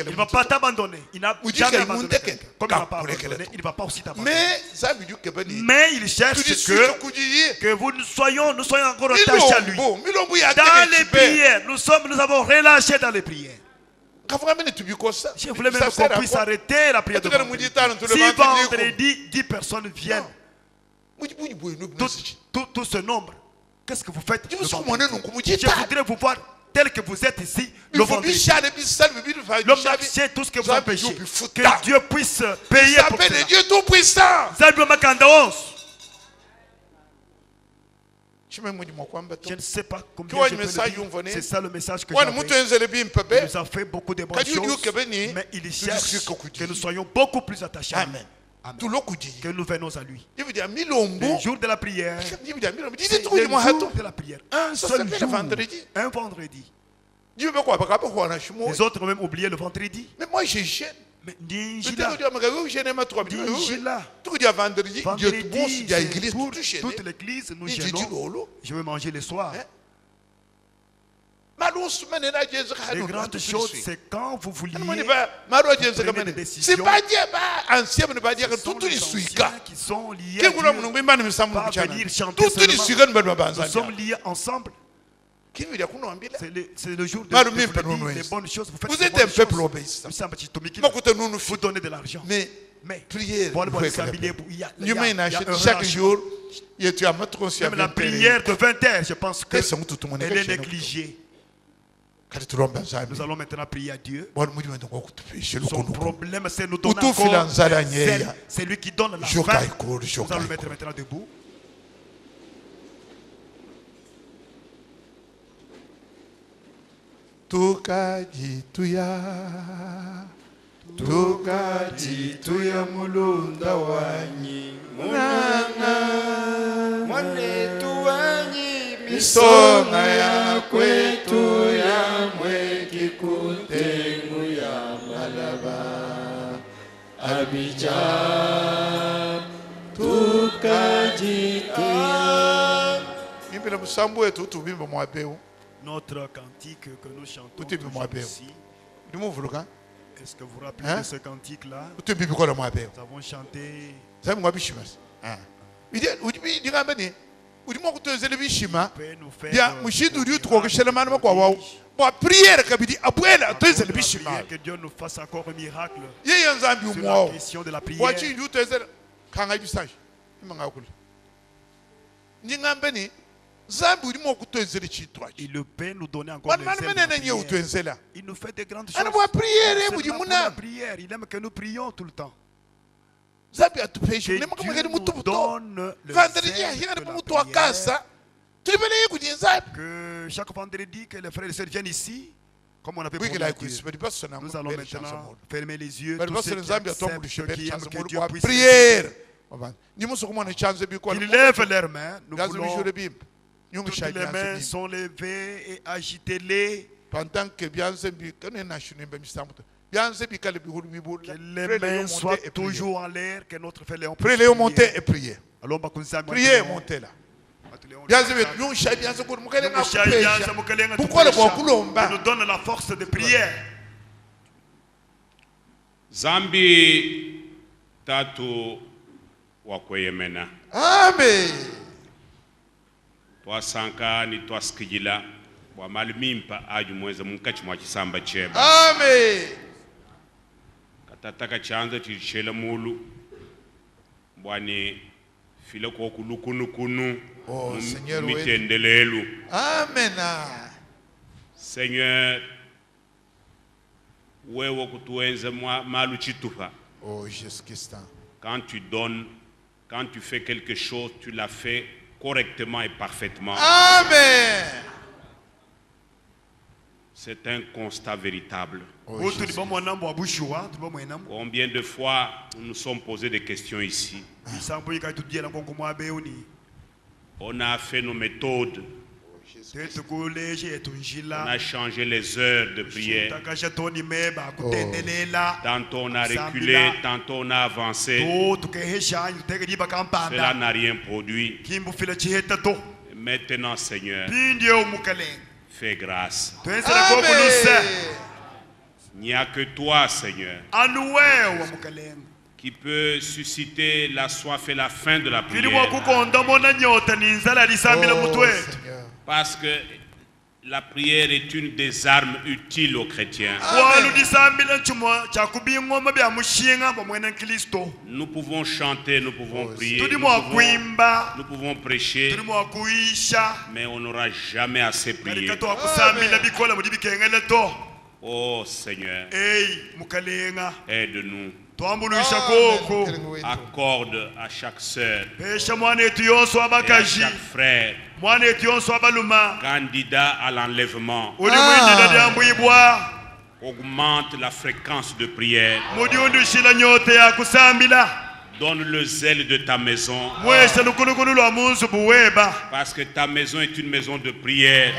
ne va pas t'abandonner. Il n'a jamais abandonné quelqu'un. Comme il ne va pas abandonner, il ne va pas aussi t'abandonner. Mais il cherche que nous soyons encore attachés à lui. Dans les prières, nous avons relâché dans les prières. Je voulais même qu'on puisse arrêter la prière de vendredi. Si vendredi 10 personnes viennent, tout ce nombre, qu'est-ce que vous faites le vendredi? Je voudrais vous voir tel que vous êtes ici le vendredi. Le marché, tout ce que vous empêchez, que Dieu puisse payer pour cela. Dieu Tout-Puissant. Je ne sais pas combien je peux le dire. C'est ça le message que j'avais. Il nous a fait beaucoup de bonnes choses, mais il cherche que nous soyons beaucoup plus attachés à lui. Amen. Que nous venons à lui. Le jour de la prière, c'est le jour de la prière. Un seul jour, un vendredi. Les autres ont même oublié le vendredi. Mais moi je gêne. Mais toute l'église, nous gênons. Je vais manger le soir. Les grandes choses, c'est quand vous vouliez prendre des décisions. C'est pas dire ancien, ne pas dire tout les suica qui sont liés à Dieu, pas venir chanter seulement. Nous sommes liés ensemble. C'est le jour de les bonnes choses. Vous êtes un peuple obéissant. Vous donnez de l'argent. Mais prière, chaque jour, même la prière de 20 heures, je pense qu'elle est négligée. Nous allons maintenant prier à Dieu. Son problème, c'est nous donner encore c'est lui qui donne la fin. Nous allons le mettre maintenant debout. Tukajituya mulunda wanyi munanga mwanetu wanyi misonga ya kwetu ya mweki kutengu ya malaba abija tukajituya. Notre cantique que nous chantons ici. Est-ce que vous vous rappelez de ce cantique-là? Nous avons chanté. Que Dieu nous fasse encore un miracle sur la question de la prière. Il peut nous donner encore des ailes. Il nous fait de grandes choses. Pour la prière, il aime que nous prions tout le temps. Que Dieu nous donne le zèle de la prière. Que chaque vendredi que les frères et sœurs viennent ici, comme on a fait pour nous allons maintenant fermer les yeux. Tous ceux qui acceptent, qui aiment que Dieu puisse prier. Qu'ils lèvent leurs mains. Nous voulons. Toutes les mains sont levées et agitez-les. Pendant que les mains soient toujours en l'air, que notre frère Léon priez, Léon monter et prier. Priez, montez là. Pourquoi nous donne la force de prière? Zambi tatu wakweyemena. Amen. Twasanka ni twasikijila bwa malimimpa aju mweze munkachi mwa chisamba cheba. Amen. Katataka chanza chishela mulu bwani file kwa kunu mitendelelu. Amen. Seigneur, wewe kutuenze malu chitufa. Oh Jésus-Christ. Quand tu donnes, quand tu fais quelque chose, tu l'as fait correctement et parfaitement. Amen. C'est un constat véritable. Oh, combien de fois nous nous sommes posés des questions ici? On a fait nos méthodes. On a changé les heures de prière. Tantôt on a reculé, tantôt on a avancé. Cela n'a rien produit. Maintenant, Seigneur, fais grâce. Il n'y a que toi, Seigneur, qui peut susciter la soif et la faim de la prière. Parce que la prière est une des armes utiles aux chrétiens. Nous pouvons chanter, nous pouvons prier, nous pouvons prêcher, mais on n'aura jamais assez prié. Oh Seigneur, aide-nous. Accorde à chaque sœur et à chaque frère candidat à l'enlèvement. Augmente la fréquence de prière. Donne le zèle de ta maison. Parce que ta maison est une maison de prière.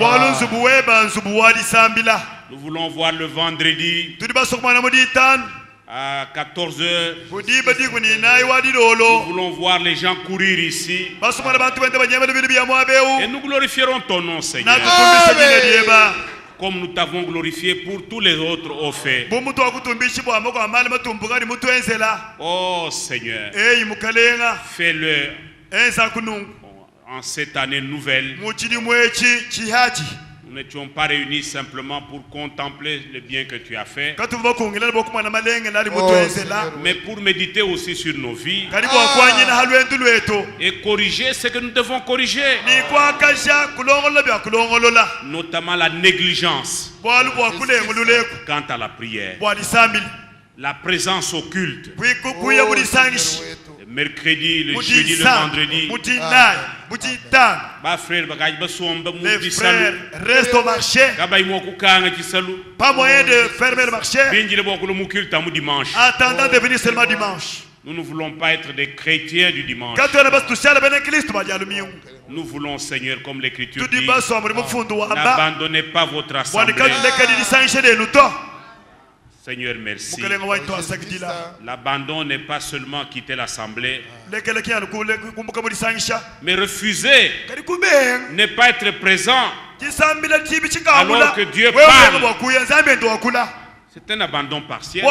Nous voulons voir le vendredi à 14h. Nous voulons voir les gens courir ici. Et nous glorifierons ton nom, Seigneur. Comme nous t'avons glorifié pour tous les autres au fait. Oh Seigneur, fais-le en cette année nouvelle. Nous n'étions pas réunis simplement pour contempler le bien que tu as fait, mais pour méditer aussi sur nos vies et corriger ce que nous devons corriger, notamment la négligence quant à la prière, la présence occulte, le mercrredi, le jeudi, le vendredi. Frère, reste au marché. Pas moyen de fermer le marché. Attendant de venir seulement dimanche. Nous ne voulons pas être des chrétiens du dimanche. Nous voulons, Seigneur, comme l'Écriture dit, n'abandonnez pas votre assemblée. Seigneur, merci. L'abandon n'est pas seulement quitter l'assemblée, mais refuser, ne pas être présent alors que Dieu parle. C'est un abandon partiel.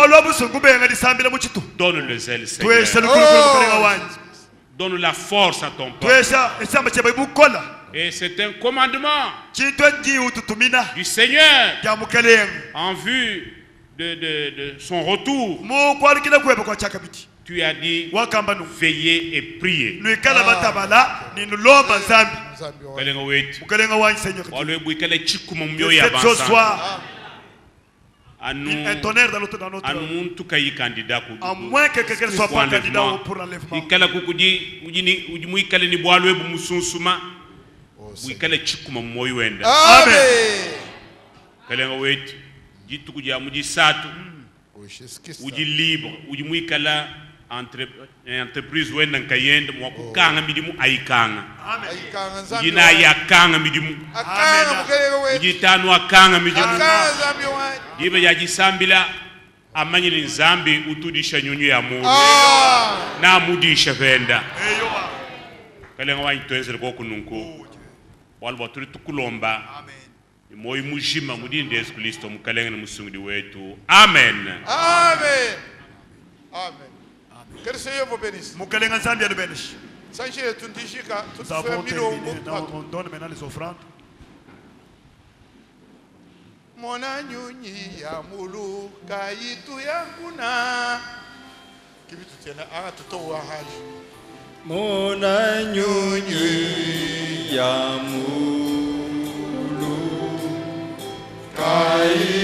Donne le zèle, Seigneur. Donne la force à ton peuple. Et c'est un commandement du Seigneur en vue de son retour. Tu as dit veillez et priez. Ce soir, un tonnerre dans notre candidat. À moins que quelqu'un soit pas candidat pour l'enlèvement. Amen. Uji libre, uji muikala entreprise wenda nkayenda mwakukanga midimu aikanga. Uji na yakanga midimu. Uji tanu akanga midimu. Jibe yajisambila amanyili nzambi utudisha nyunyu ya mungu. Na mudisha venda. Kalenga wanitwenzele kwa kununku. Walwa tuli tukulomba. Moi mujima mudinde Yesu Kristo mukalenge na musungudi wetu. Amen. Amen. Amen. Que le Seigneur vous bénisse. Mukalenga nzambi adubenishe. Sachez tundishika Nous avons terminé. On donne maintenant les offrandes. Mona nyunyi ya mulu kaitu yakuna. Kibitu tena tuto wa haji. Mona nyunyi ya mulu Kai